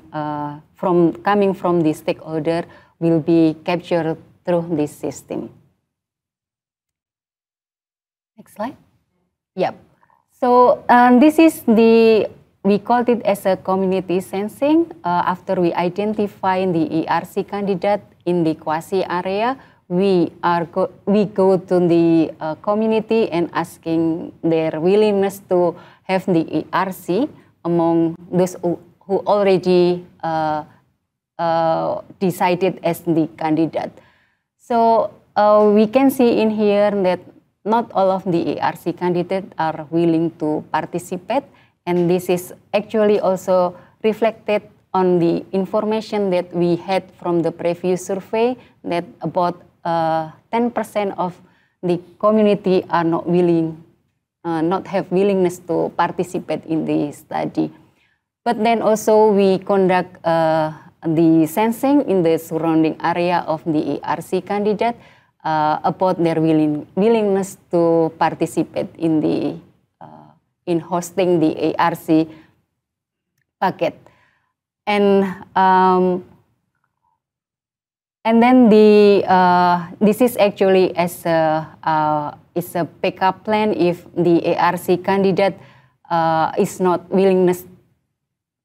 Speaker 5: coming from the stakeholder will be captured through this system. Next slide. Yep. So this is we called it as a community sensing. After we identify the ERC candidate in the quasi area, we go to the community and asking their willingness to have the ERC among those who already decided as the candidate. So we can see in here that not all of the ERC candidates are willing to participate, and this is actually also reflected on the information that we had from the previous survey, that about 10% of the community are not have willingness to participate in the study. But then also we conduct the sensing in the surrounding area of the ERC candidate about their willingness to participate in the in hosting the ERC packet, and then this is actually as is a backup plan if the ERC candidate is not willingness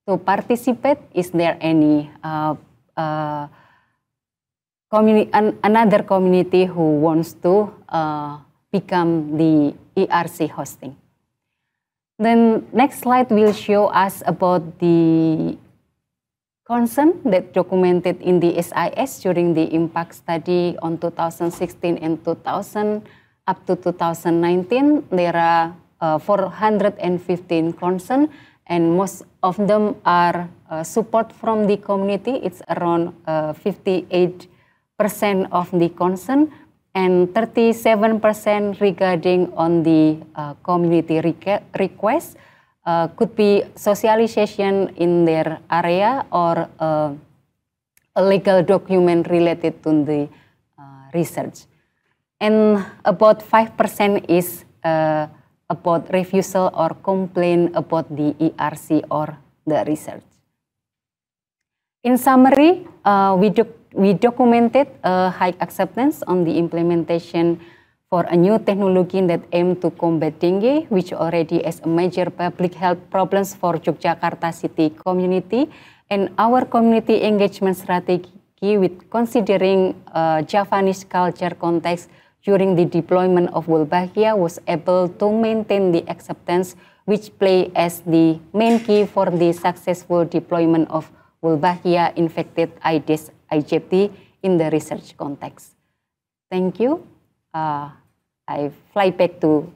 Speaker 5: to participate. Is there any another community who wants to become the ERC hosting? Then next slide will show us about the concern that documented in the SIS during the impact study on 2016 and 2000 up to 2019. There are 415 concerns, and most of them are support from the community. It's around 58% of the concern, and 37% regarding on the community request. Could be socialization in their area or a legal document related to the research. And about 5% is about refusal or complaint about the ERC or the research. In summary, we documented a high acceptance on the implementation for a new technology that aimed to combat dengue, which already is a major public health problems for Yogyakarta city community. And our community engagement strategy with considering Javanese culture context during the deployment of Wolbachia was able to maintain the acceptance, which play as the main key for the successful deployment of Wolbachia infected Aedes aegypti in the research context. Thank you. I fly back to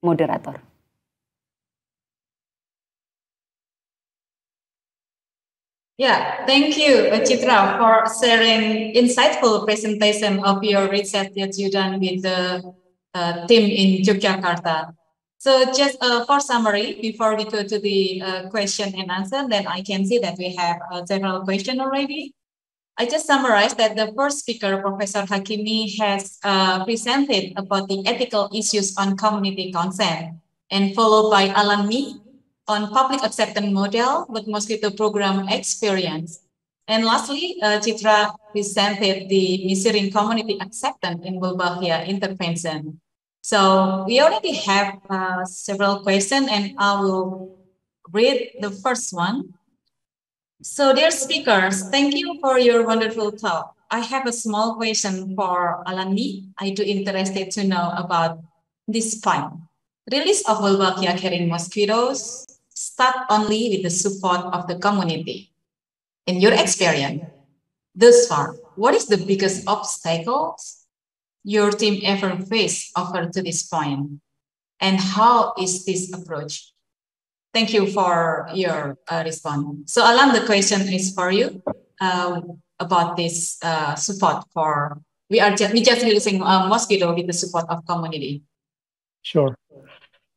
Speaker 5: moderator.
Speaker 2: Yeah, thank you, Citra, for sharing insightful presentation of your research that you done with the team in Yogyakarta. So just for summary, before we go to the question and answer, then I can see that we have several questions already. I just summarized that the first speaker, Professor Hakimi, has presented about the ethical issues on community consent, and followed by Alami on public acceptance model with Mosquito program experience. And lastly, Citra presented the measuring community acceptance in Wolbachia intervention. So we already have several questions, and I will read the first one. So dear speakers, thank you for your wonderful talk. I have a small question for Alani. I do interested to know about this point. Release of Wolbachia carrying mosquitoes start only with the support of the community. In your experience, thus far, what is the biggest obstacles your team ever faced over to this point? And how is this approach? Thank you for your response. So Alan, the question is for you about this support for, we just releasing mosquito with the support of community.
Speaker 4: Sure.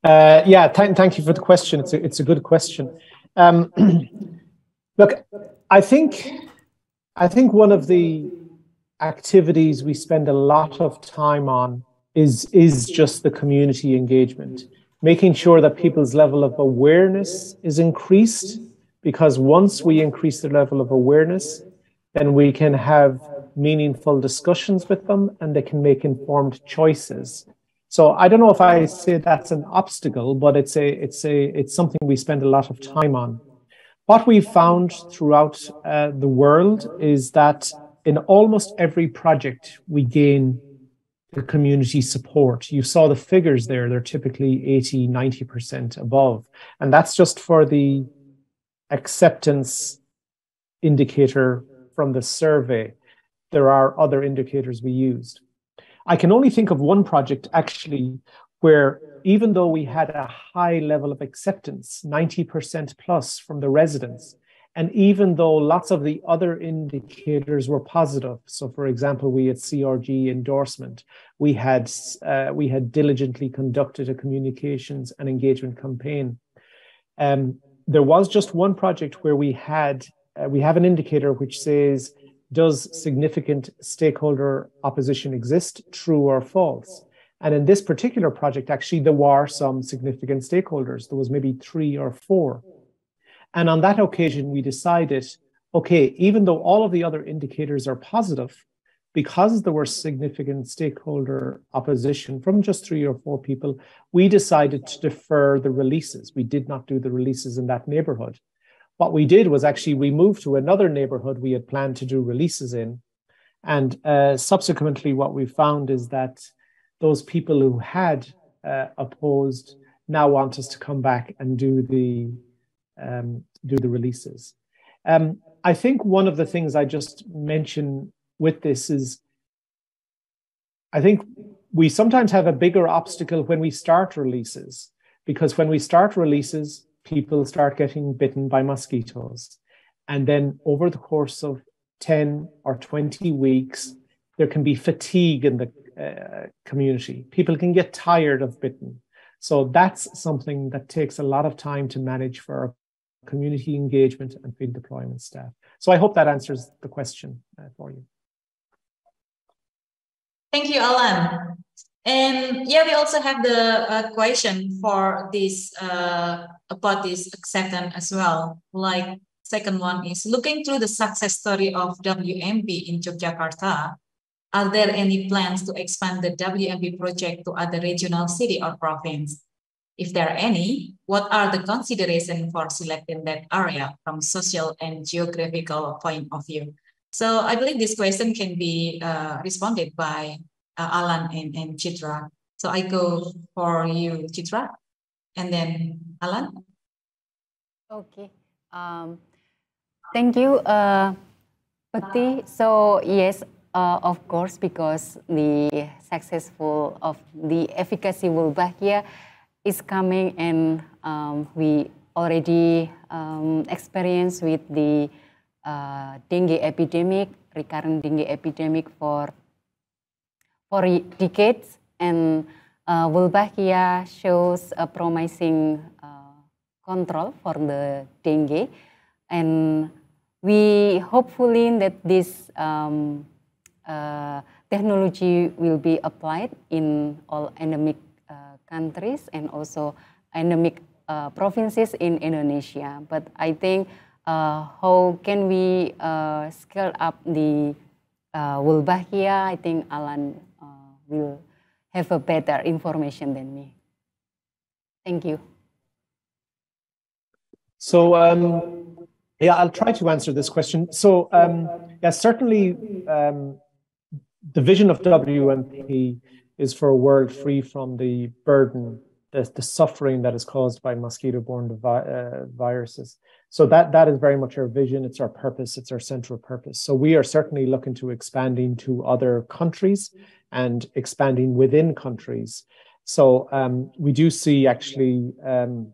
Speaker 4: Yeah, thank you for the question. It's a good question. Look, I think one of the activities we spend a lot of time on is just the community engagement, making sure that people's level of awareness is increased, because once we increase the level of awareness, then we can have meaningful discussions with them and they can make informed choices. So I don't know if I say that's an obstacle, but it's something we spend a lot of time on. What we've found throughout the world is that in almost every project, we gain the community support. You saw the figures there. They're typically 80, 90% above. And that's just for the acceptance indicator from the survey. There are other indicators we used. I can only think of one project actually where, even though we had a high level of acceptance, 90% plus from the residents, and even though lots of the other indicators were positive, so for example, we had CRG endorsement, we had diligently conducted a communications and engagement campaign. There was just one project where we have an indicator which says, does significant stakeholder opposition exist, true or false? And in this particular project, actually, there were some significant stakeholders. There was maybe 3 or 4. And on that occasion, we decided, okay, even though all of the other indicators are positive, because there were significant stakeholder opposition from just 3 or 4 people, we decided to defer the releases. We did not do the releases in that neighborhood. What we did was actually we moved to another neighborhood we had planned to do releases in. And subsequently, what we found is that those people who had opposed now want us to come back and do the releases. I think one of the things I just mentioned with this is, I think we sometimes have a bigger obstacle when we start releases, because when we start releases, people start getting bitten by mosquitoes. And then over the course of 10 or 20 weeks, there can be fatigue in the community. People can get tired of bitten. So that's something that takes a lot of time to manage for our community engagement and field deployment staff. So I hope that answers the question for you.
Speaker 2: Thank you, Alan. And yeah, we also have the question for this about this acceptance as well. Like, second one is, looking through the success story of WMP in Yogyakarta, are there any plans to expand the WMP project to other regional city or province? If there are any, what are the considerations for selecting that area from social and geographical point of view? So I believe this question can be responded by Alan and Citra. So I go for you, Citra, and then Alan.
Speaker 5: Okay. Thank you, Bekti. So yes, of course, because the successful of the efficacy Wolbachia is coming, and we already experienced with the dengue epidemic, recurrent dengue epidemic for decades, and Wolbachia shows a promising control for the dengue, and we hopefully that this technology will be applied in all endemic countries and also endemic provinces in Indonesia. But I think how can we scale up the Wolbachia? I think Alan will have a better information than me. Thank you.
Speaker 4: So yeah, I'll try to answer this question. So yeah, certainly the vision of WMP is for a world free from the burden, the suffering that is caused by mosquito-borne viruses. So that is very much our vision. It's our purpose. It's our central purpose. So we are certainly looking to expanding to other countries and expanding within countries. So we do see actually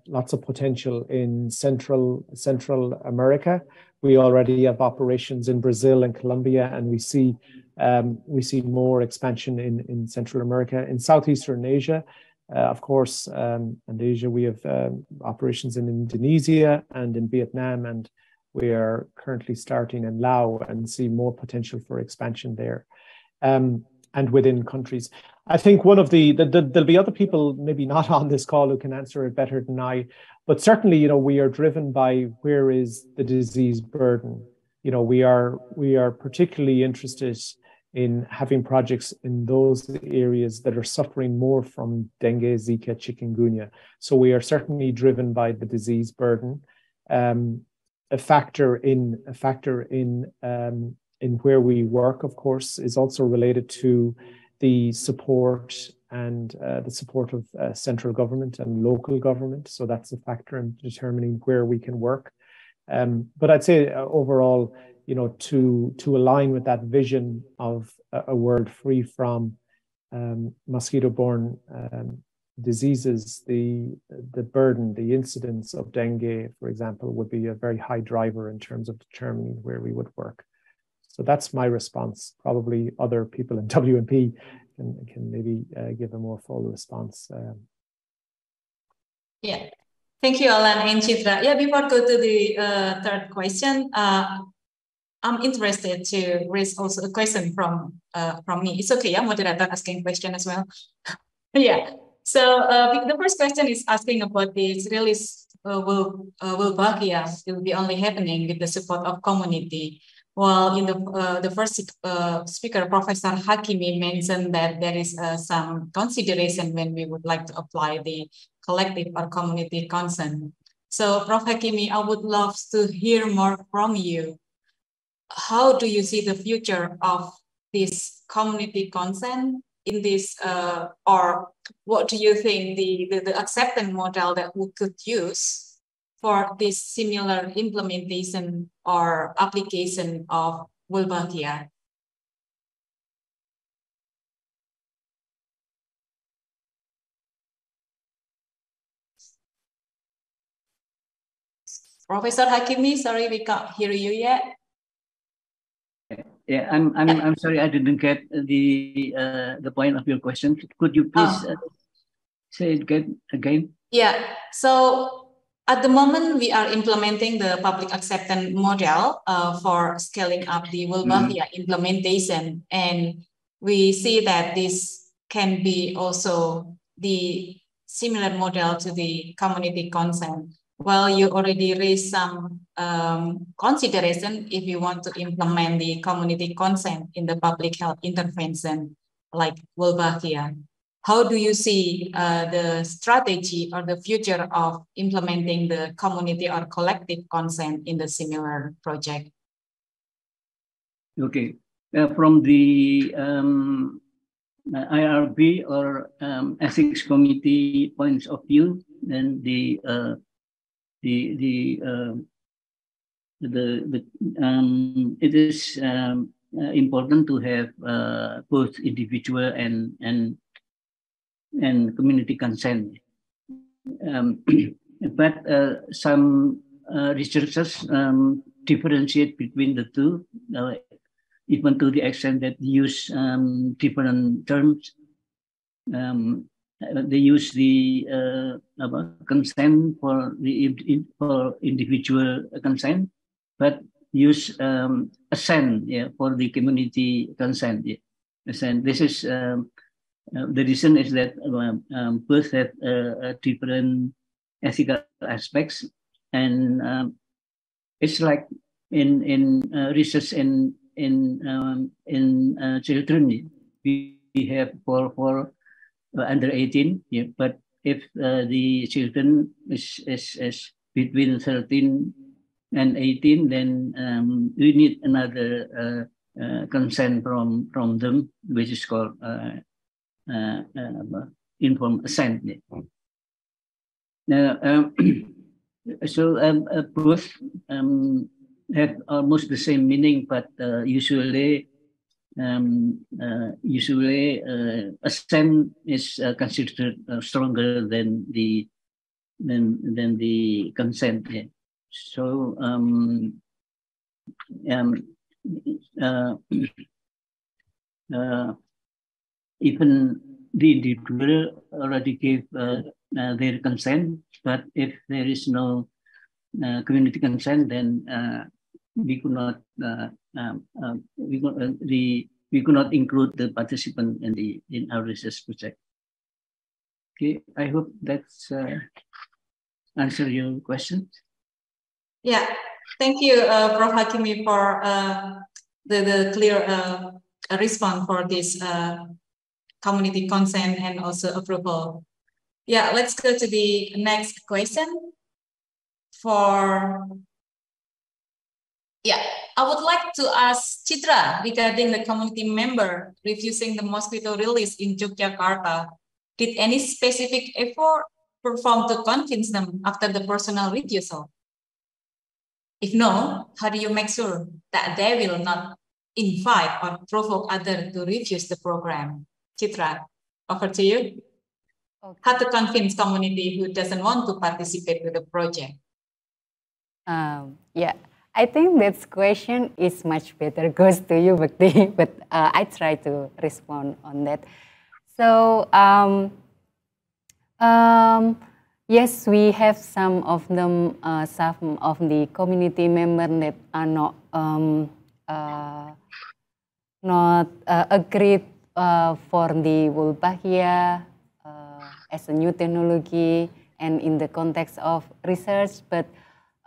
Speaker 4: lots of potential in Central America. We already have operations in Brazil and Colombia, and we see more expansion in Central America. In Southeastern Asia, of course, and Asia, we have operations in Indonesia and in Vietnam, and We are currently starting in Laos and see more potential for expansion there. And within countries. I think one of there'll be other people maybe not on this call who can answer it better than I, but certainly, you know, we are driven by where is the disease burden. You know, we are particularly interested in having projects in those areas that are suffering more from dengue, Zika, chikungunya. So we are certainly driven by the disease burden. A factor in where we work, of course, is also related to the support and the support of central government and local government. So that's a factor in determining where we can work. But I'd say overall, you know, to align with that vision of a world free from mosquito-borne diseases, the burden, the incidence of dengue, for example, would be a very high driver in terms of determining where we would work. So that's my response. Probably other people in WMP can maybe give a more full response.
Speaker 2: Yeah, thank you, Alan and Citra. Yeah, before go to the third question, I'm interested to raise also a question from me. It's okay, yeah, moderator asking question as well. Yeah. So the first question is asking about this release Wolbachia will be only happening with the support of community. Well, in the first speaker, Professor Hakimi, mentioned that there is some consideration when we would like to apply the collective or community consent. So, Prof. Hakimi, I would love to hear more from you. How do you see the future of this community consent in this, or what do you think the acceptance model that we could use for this similar implementation or application of Wolbachia? Professor Hakimi, sorry, we can't hear you yet.
Speaker 3: Yeah, I'm sorry, I didn't get the point of your question. Could you please say it again?
Speaker 2: Yeah, so at the moment we are implementing the public acceptance model for scaling up the Wolbachia implementation, and we see that this can be also the similar model to the community consent. Well, you already raised some consideration if you want to implement the community consent in the public health intervention like Wolbachia. How do you see the strategy or the future of implementing the community or collective consent in the similar project?
Speaker 3: Okay, from the IRB or ethics committee points of view, then it is important to have both individual and community consent. But some researchers differentiate between the two, even to the extent that they use different terms. They use the consent for individual consent, but use assent, yeah, for the community consent. Yeah. Assent. This is the reason is that both have different ethical aspects, and it's like in research in children, we have for under 18, yeah, but if the children is between 13 and 18, then we need another consent from them, which is called informed assent. Now, so both have almost the same meaning, but usually assent is considered stronger than the consent. Yeah. So even the individual already gave their consent, but if there is no community consent, then we could not we could not include the participant in our research project. Okay, I hope that's answer your question.
Speaker 2: Yeah, thank you, Prof. Hakimi, for the clear response for this community consent and also approval. Yeah, let's go to the next question. I would like to ask Citra regarding the community member refusing the Mosquito release in Yogyakarta. Did any specific effort performed to convince them after the personal refusal? If no, how do you make sure that they will not invite or provoke others to refuse the program? Citra, over to you. Okay. How to convince community who doesn't want to participate with the project?
Speaker 5: Yeah, I think that question is much better goes to you, Bekti, but I try to respond on that. So, yes, we have some of them, some of the community members that are not agreed for the Wolbachia as a new technology and in the context of research, but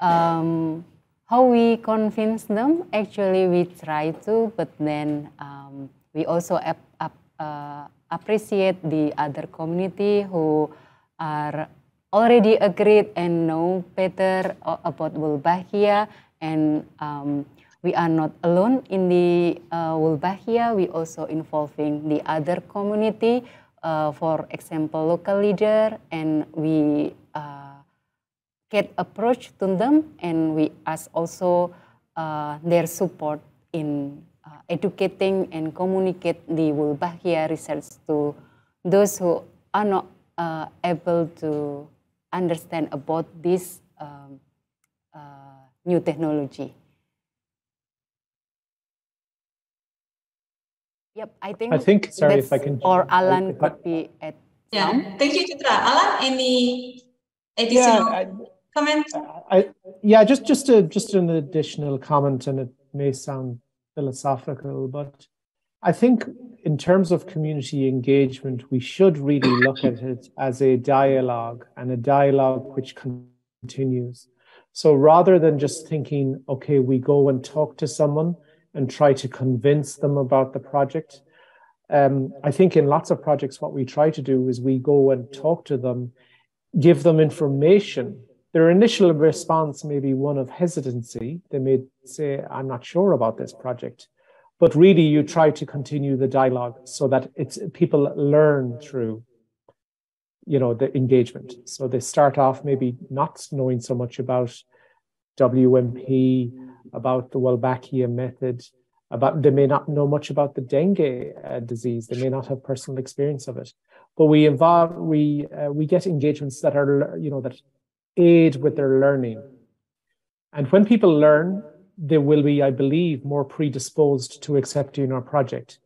Speaker 5: how we convince them? Actually, we try to, but then we also appreciate the other community who are already agreed and know better about Wolbachia, and we are not alone in the Wolbachia. We also involving the other community, for example, local leader, and we get approach to them, and we ask also their support in educating and communicate the Wolbachia research to those who are not able to understand about this new technology. Yep, I think
Speaker 4: sorry, if I can,
Speaker 5: or Alan could be at.
Speaker 2: Yeah, thank you, Citra. Alan, any additional comment?
Speaker 4: Just an additional comment, and it may sound philosophical, but I think in terms of community engagement, we should really look at it as a dialogue, and a dialogue which continues. So rather than just thinking, okay, we go and talk to someone and try to convince them about the project, I think in lots of projects, what we try to do is we go and talk to them, give them information. Their initial response may be one of hesitancy. They may say, I'm not sure about this project. But really, you try to continue the dialogue so that people learn through, the engagement. So they start off maybe not knowing so much about WMP, about the Wolbachia method, they may not know much about the dengue disease. They may not have personal experience of it. But we get engagements that are, that aid with their learning. And when people learn, they will be, I believe, more predisposed to accepting our project.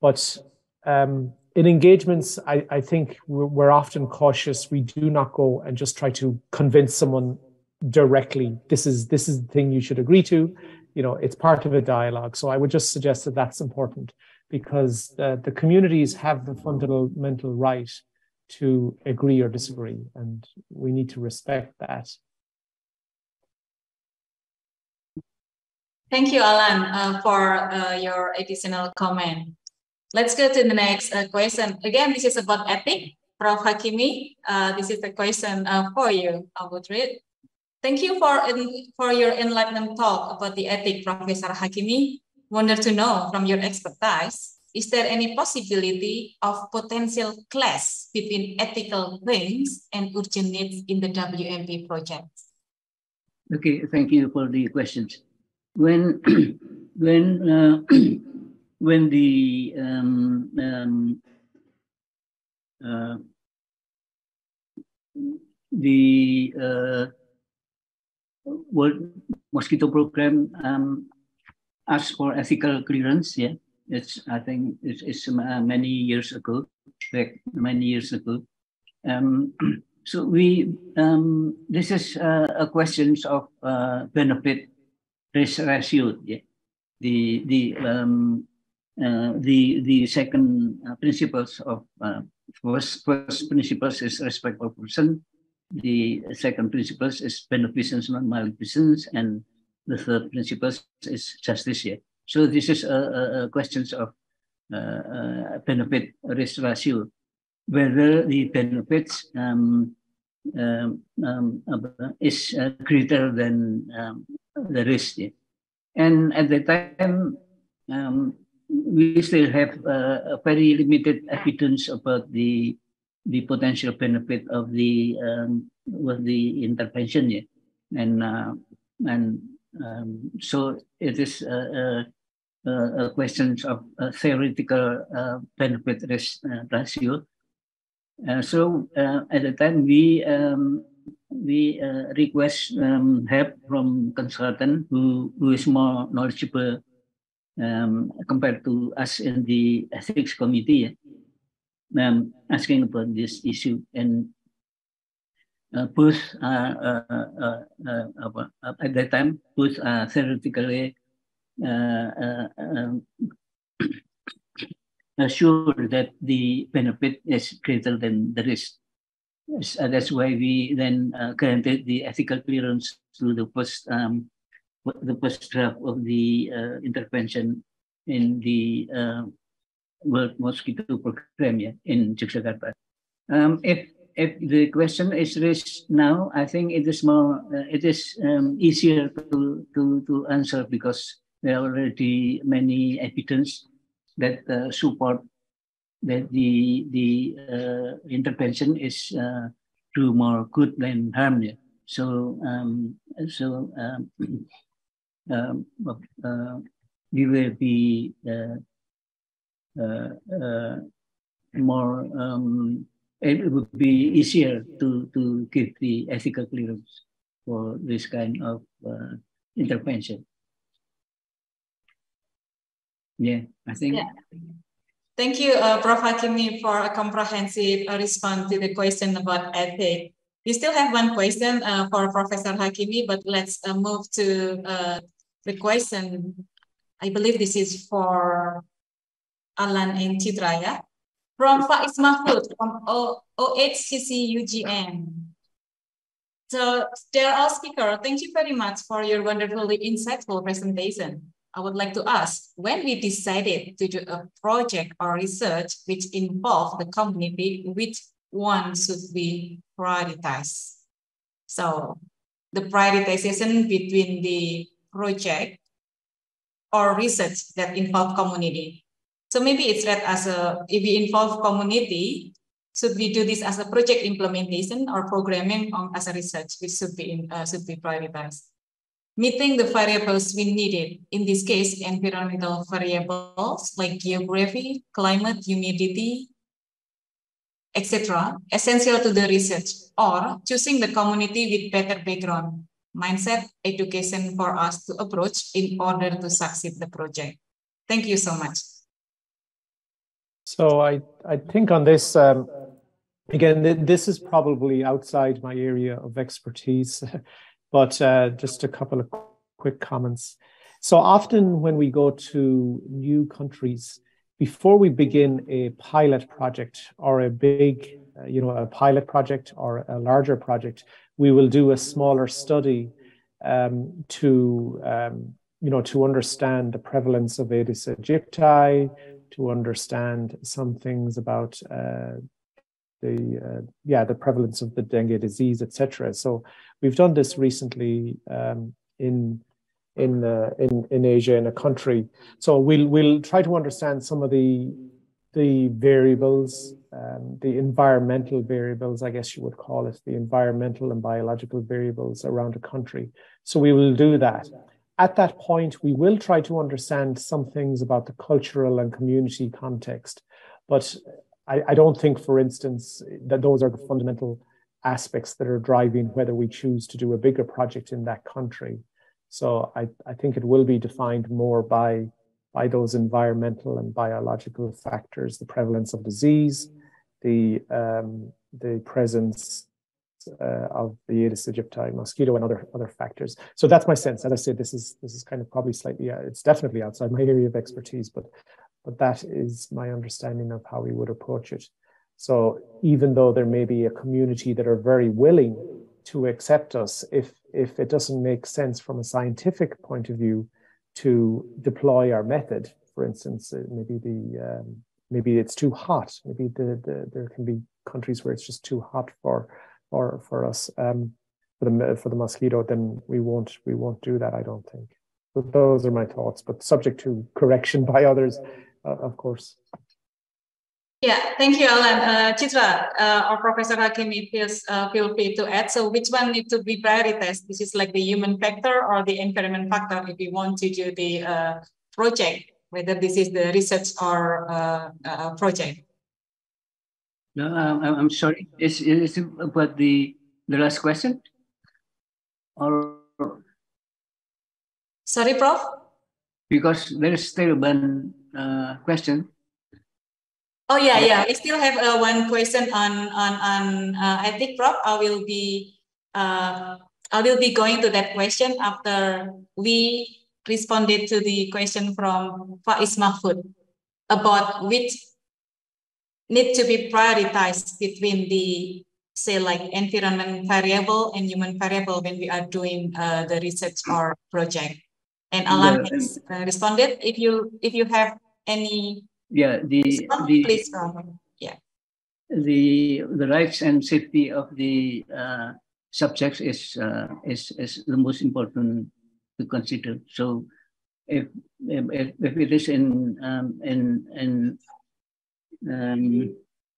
Speaker 4: But in engagements, I think we're often cautious. We do not go and just try to convince someone directly, this is the thing you should agree to. It's part of a dialogue. So I would just suggest that that's important, because the communities have the fundamental right to agree or disagree, and we need to respect that.
Speaker 2: Thank you, Alan, for your additional comment. Let's go to the next question. Again, this is about ethics. Prof. Hakimi, this is the question for you. I would read. Thank you for your enlightened talk about the ethics, Professor Hakimi. Wonder to know from your expertise, is there any possibility of potential clash between ethical claims and urgent needs in the WMP project?
Speaker 3: Okay, thank you for the questions. When the World Mosquito Program asked for ethical clearance. Yeah, I think it's many years ago. So this is a question of benefit risk ratio. Yeah. The second principles of first principles is respect for person. The second principles is beneficence, not maleficence, and the third principles is justice. Yeah. So this is a questions of benefit risk ratio, whether the benefits is greater than the risk. Yeah. And at the time, we still have a very limited evidence about the potential benefit of the intervention. Yeah. And so it is a question of theoretical benefit risk ratio. So at the time we request help from consultant who is more knowledgeable compared to us in the ethics committee, asking about this issue, and both at that time both theoretically sure that the benefit is greater than the risk. That's why we then granted the ethical clearance to the first draft of the intervention in the World Mosquito Program, yeah, in Yogyakarta. If the question is raised now, I think it is more easier to answer, because there are already many evidence that support that the intervention is do more good than harm. Yeah. So we will be more. It would be easier to give the ethical clearance for this kind of intervention. Yeah, I think.
Speaker 2: Yeah. Thank you, Prof. Hakimi, for a comprehensive response to the question about ethics. We still have one question for Professor Hakimi, but let's move to the question. I believe this is for Alan and Citra, yeah? From Faiz Mahfud from OHCC UGM. So, dear all speakers, thank you very much for your wonderfully insightful presentation. I would like to ask, when we decided to do a project or research which involve the community, which one should be prioritized? So the prioritization between the project or research that involve community. So maybe it's read as if we involve community, should we do this as a project implementation or programming as a research, which should be prioritized? Meeting the variables we needed, in this case, environmental variables like geography, climate, humidity, etc., essential to the research, or choosing the community with better background, mindset, education for us to approach in order to succeed the project. Thank you so much.
Speaker 4: So I think on this, again, this is probably outside my area of expertise. But just a couple of quick comments. So often when we go to new countries, before we begin a pilot project or a big, a pilot project or a larger project, we will do a smaller study to understand the prevalence of Aedes aegypti, to understand some things about the prevalence of the dengue disease, etc. So we've done this recently in Asia, in a country. So we'll try to understand some of the variables, the environmental variables, I guess you would call it, the environmental and biological variables around a country. So we will do that. At that point, we will try to understand some things about the cultural and community context, but I don't think, for instance, that those are the fundamental aspects that are driving whether we choose to do a bigger project in that country. So I think it will be defined more by those environmental and biological factors, the prevalence of disease, the presence of the Aedes aegypti mosquito and other factors. So that's my sense. As I said, this is kind of probably slightly, it's definitely outside my area of expertise, but that is my understanding of how we would approach it. So even though there may be a community that are very willing to accept us, if it doesn't make sense from a scientific point of view to deploy our method, for instance, maybe it's too hot. Maybe there can be countries where it's just too hot for us for the mosquito. Then we won't do that, I don't think. But those are my thoughts, but subject to correction by others, of course.
Speaker 2: Yeah, thank you, Alan. Citra or Professor Hakimi, feel free to add. So which one needs to be prioritized? This is like the human factor or the environment factor if we want to do the project, whether this is the research or project.
Speaker 3: No, I'm sorry. Is it about the last question? Or
Speaker 2: sorry, Prof?
Speaker 3: Because there is still one question.
Speaker 2: Oh yeah. We still have one question on ethic, Prof. I will be going to that question after we responded to the question from Faiz Mahfud about which need to be prioritized between the, say, like environment variable and human variable when we are doing the research or project. And Alan has responded. If you have any please go on. Yeah.
Speaker 3: The rights and safety of the subjects is the most important to consider. So if it is in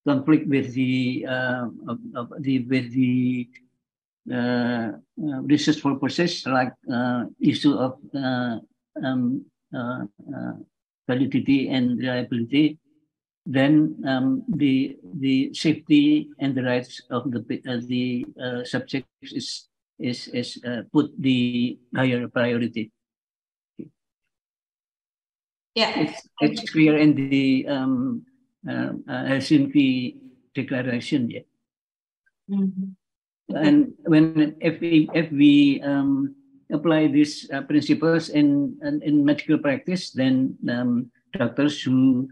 Speaker 3: conflict with the research purposes, like issue of validity and reliability, then the safety and the rights of the subjects is put the higher priority.
Speaker 2: Yeah,
Speaker 3: it's clear in the Helsinki Declaration. Yeah.
Speaker 2: Mm-hmm.
Speaker 3: And if we apply these principles in medical practice, then doctors who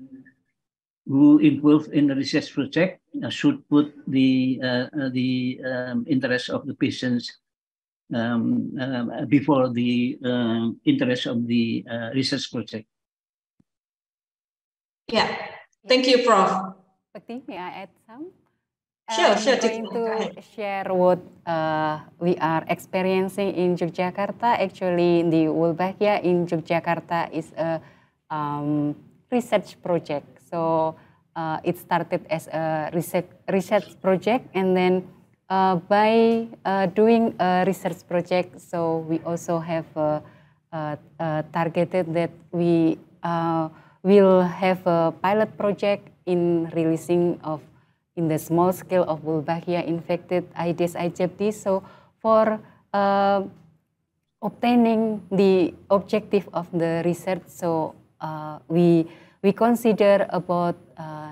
Speaker 3: involved in the research project should put the interest of the patients before the interest of the research project.
Speaker 2: Yeah, thank you, Prof.
Speaker 5: Bekti, may I add some?
Speaker 2: Sure.
Speaker 5: I'm going to share what we are experiencing in Yogyakarta. Actually, the Wolbachia in Yogyakarta is a research project. So it started as a research project, and then by doing a research project, so we also have targeted that we will have a pilot project in releasing of in the small scale of Wolbachia infected Aedes aegypti. So for obtaining the objective of the research, so we consider about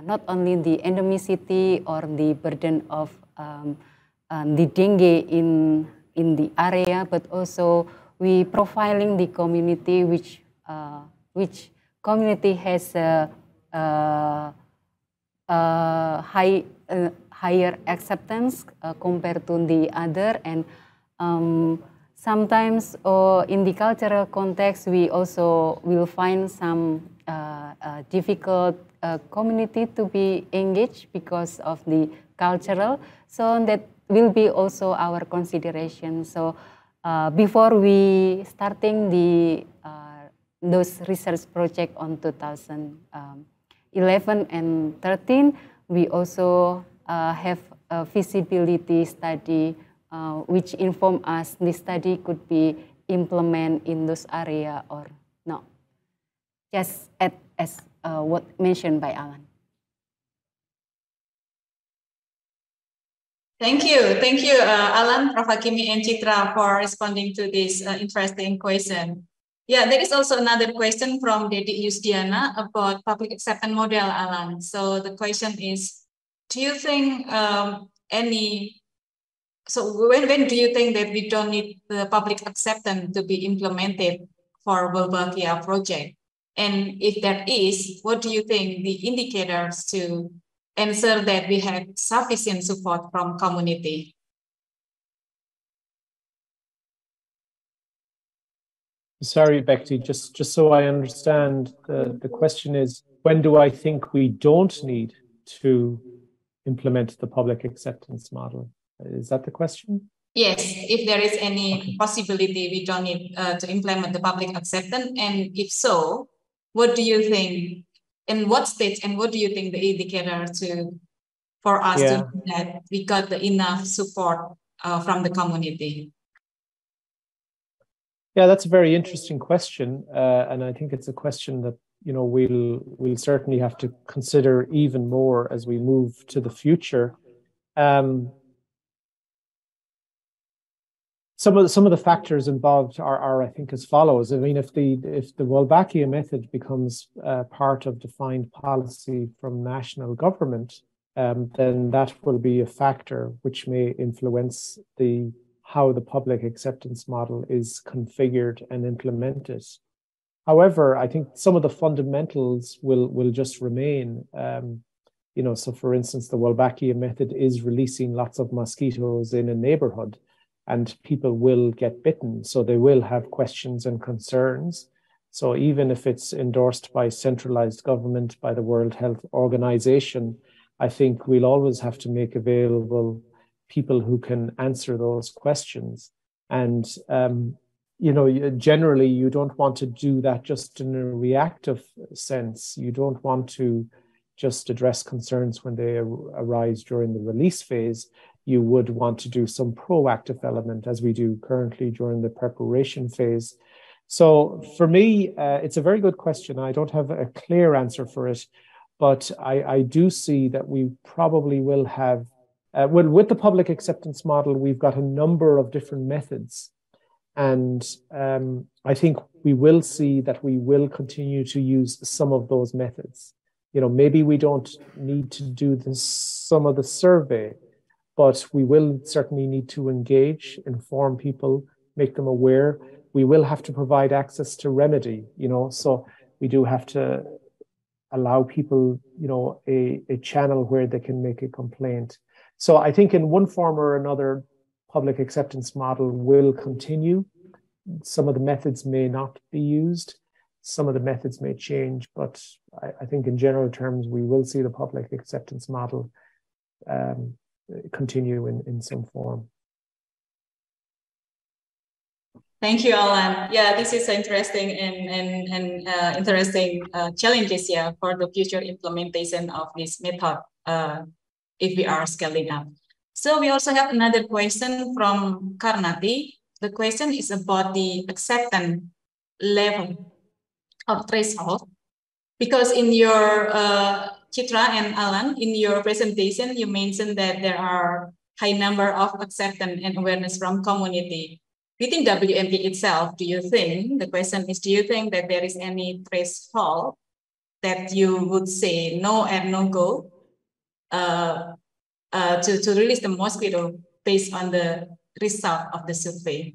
Speaker 5: not only the endemicity or the burden of the dengue in the area, but also we profiling the community which community has higher acceptance compared to the other, and sometimes in the cultural context we also will find some difficult community to be engaged because of the cultural. So that will be also our consideration. So before we starting the those research project on 2011 and 13, we also have a feasibility study which inform us the study could be implemented in those area or not. Just as what mentioned by Alan.
Speaker 2: Thank you, Alan, Prof. Hakimi, and Citra for responding to this interesting question. Yeah, there is also another question from Dedi Yusdiana about public acceptance model, Alan. So the question is, do you think any So when do you think that we don't need the public acceptance to be implemented for Wolbachia project? And if there is, what do you think the indicators to ensure that we have sufficient support from community?
Speaker 4: Sorry, Bekti, just so I understand, the question is, when do I think we don't need to implement the public acceptance model? Is that the question?
Speaker 2: Yes, if there is any possibility we don't need to implement the public acceptance, and if so, what do you think, in what stage, and what do you think the indicator for us to know that we got the enough support from the community?
Speaker 4: Yeah, that's a very interesting question, and I think it's a question that we'll certainly have to consider even more as we move to the future. Some of the factors involved are I think as follows. I mean, if the Wolbachia method becomes part of defined policy from national government, then that will be a factor which may influence how the public acceptance model is configured and implemented. However, I think some of the fundamentals will just remain. So for instance, the Wolbachia method is releasing lots of mosquitoes in a neighborhood, and people will get bitten, so they will have questions and concerns. So even if it's endorsed by centralized government, by the World Health Organization, I think we'll always have to make available people who can answer those questions. And, generally you don't want to do that just in a reactive sense. You don't want to just address concerns when they arise during the release phase. You would want to do some proactive element, as we do currently during the preparation phase. So for me, it's a very good question. I don't have a clear answer for it, but I do see that we probably will have, with the public acceptance model, we've got a number of different methods. And I think we will see that we will continue to use some of those methods. Maybe we don't need to do some of the survey, but we will certainly need to engage, inform people, make them aware. We will have to provide access to remedy, so we do have to allow people, a channel where they can make a complaint. So I think in one form or another, public acceptance model will continue. Some of the methods may not be used. Some of the methods may change, but I think in general terms, we will see the public acceptance model continue in some form.
Speaker 2: Thank you, Alan. Yeah, this is interesting and interesting challenges for the future implementation of this method if we are scaling up. So we also have another question from Karnati. The question is about the acceptance level of threshold, because in your Citra and Alan, in your presentation, you mentioned that there are high number of acceptance and awareness from community. Within WMP itself, do you think that there is any threshold that you would say no and no go to release the mosquito based on the result of the survey?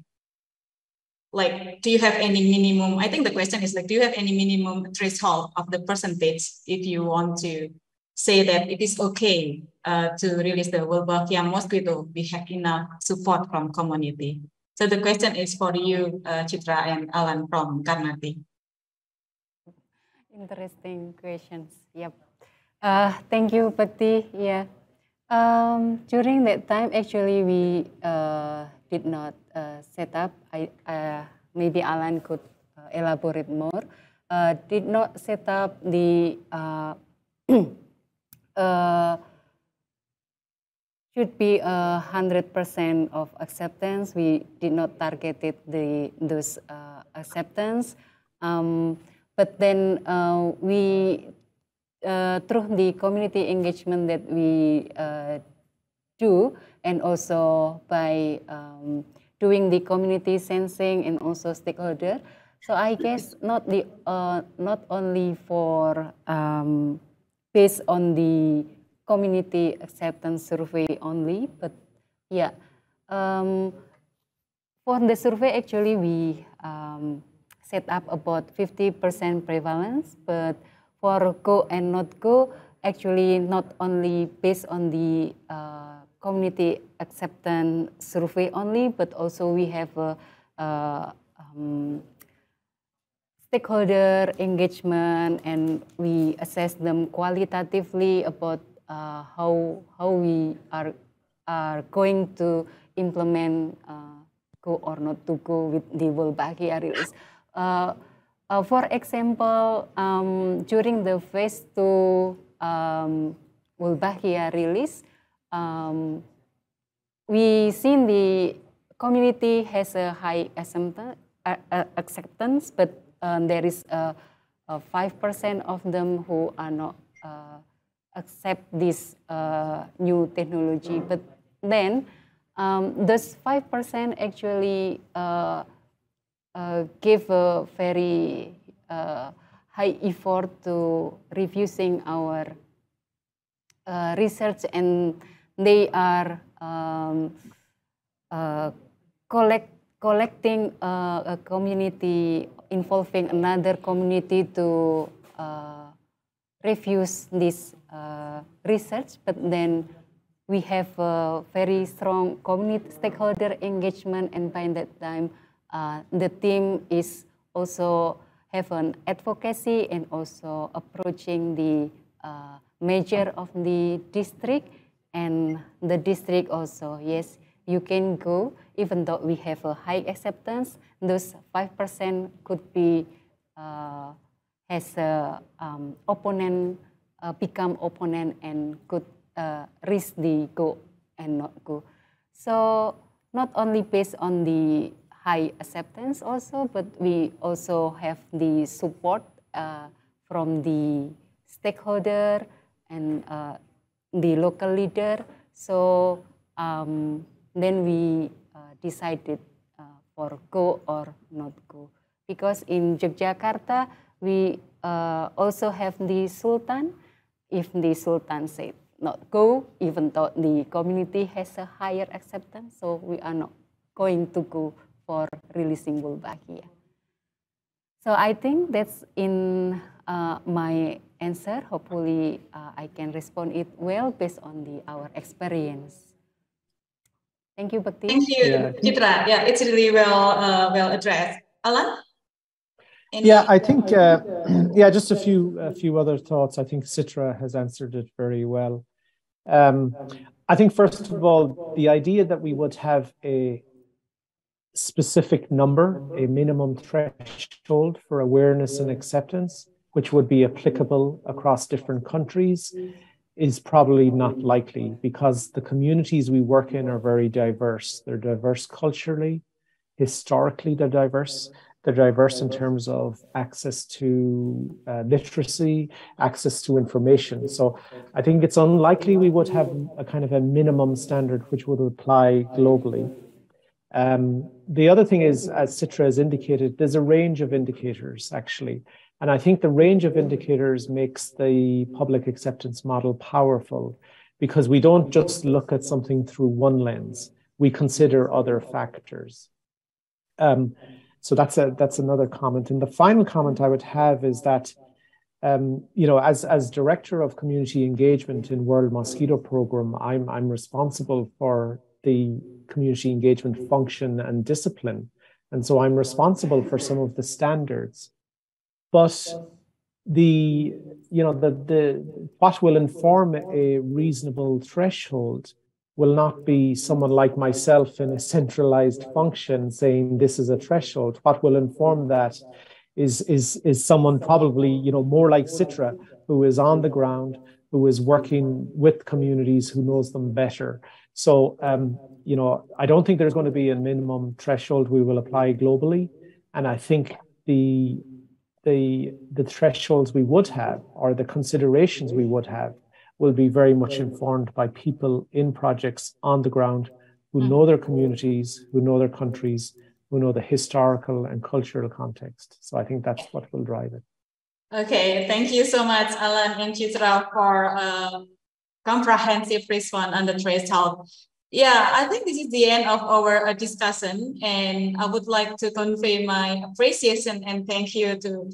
Speaker 2: Like, do you have any minimum? I think the question is like, do you have any minimum threshold of the percentage if you want to say that it is okay to release the Wolbachia mosquito? We have enough support from community. So the question is for you, Citra and Alan from Karnati.
Speaker 5: Interesting questions. Yep. Thank you, Bekti. Yeah. During that time, actually, we did not set up. Maybe Alan could elaborate more. Did not set up the should be 100% of acceptance. We did not targeted those acceptance, but then we through the community engagement that we do, and also by doing the community sensing and also stakeholder. So I guess not only for based on the community acceptance survey only, but yeah, For the survey, actually, we set up about 50% prevalence, but for go and not go, actually not only based on the community acceptance survey only, but also we have a stakeholder engagement, and we assess them qualitatively about how we are going to implement go or not to go with the Wolbachia release. For example, during the phase 2 Wolbachia release, we seen the community has a high acceptance, but there is 5% of them who are not accept this new technology. But then those 5% actually give a very high effort to reviewing our research, and they are collecting a community, involving another community to review this research. But then we have a very strong community stakeholder engagement, and by that time the team is also have an advocacy and also approaching the mayor of the district, and the district also, yes, you can go, even though we have a high acceptance, those 5% could be as a opponent, become opponent, and could risk the go and not go. So not only based on the high acceptance also, but we also have the support from the stakeholder and the local leader. So then we decided for go or not go. Because in Yogyakarta, we also have the Sultan. If the Sultan said not go, even though the community has a higher acceptance, so we are not going to go for releasing Wolbachia. So I think that's in my answer. Hopefully I can respond it well based on our experience. Thank you, Bekti.
Speaker 2: Thank you, Citra. Yeah, it's really well addressed. Alan?
Speaker 4: Yeah, I think, yeah, just a few other thoughts. I think Citra has answered it very well. I think, first of all, the idea that we would have a specific number, a minimum threshold for awareness and acceptance, which would be applicable across different countries, is probably not likely, because the communities we work in are very diverse. They're diverse culturally, historically they're diverse. They're diverse in terms of access to literacy, access to information. So I think it's unlikely we would have a kind of a minimum standard which would apply globally. The other thing is, as Citra has indicated, there's a range of indicators, actually. And I think the range of indicators makes the public acceptance model powerful, because we don't just look at something through one lens. We consider other factors. So that's another comment. And the final comment I would have is that, you know, as director of community engagement in World Mosquito Program, I'm responsible for the community engagement function and discipline. And so I'm responsible for some of the standards. But what will inform a reasonable threshold will not be someone like myself in a centralized function saying this is a threshold. What will inform that is someone probably, you know, more like Citra, who is on the ground, who is working with communities, who knows them better. So, you know, I don't think there's going to be a minimum threshold we will apply globally. And I think the thresholds we would have, or the considerations we would have, will be very much informed by people in projects on the ground who know their communities, who know their countries, who know the historical and cultural context. So I think that's what will drive it.
Speaker 2: Okay, thank you so much, Alan and Citra, for a comprehensive response on the threshold. Yeah, I think this is the end of our discussion, and I would like to convey my appreciation and thank you to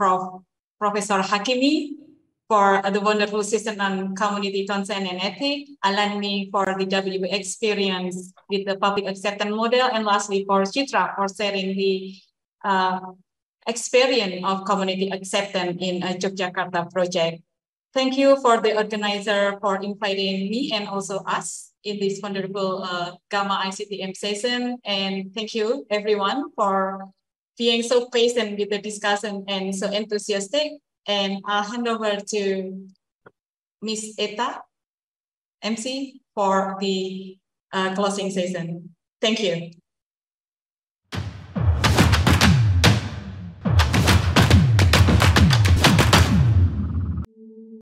Speaker 2: Professor Hakimi for the wonderful session on community consent and ethics, Alani for the WB experience with the public acceptance model, and lastly for Citra for sharing the experience of community acceptance in a Yogyakarta project. Thank you for the organizer for inviting me and also us in this wonderful GAMA-ICTM session. And thank you everyone for being so patient with the discussion and so enthusiastic. And I'll hand over to Miss Eta, MC, for the closing session. Thank you.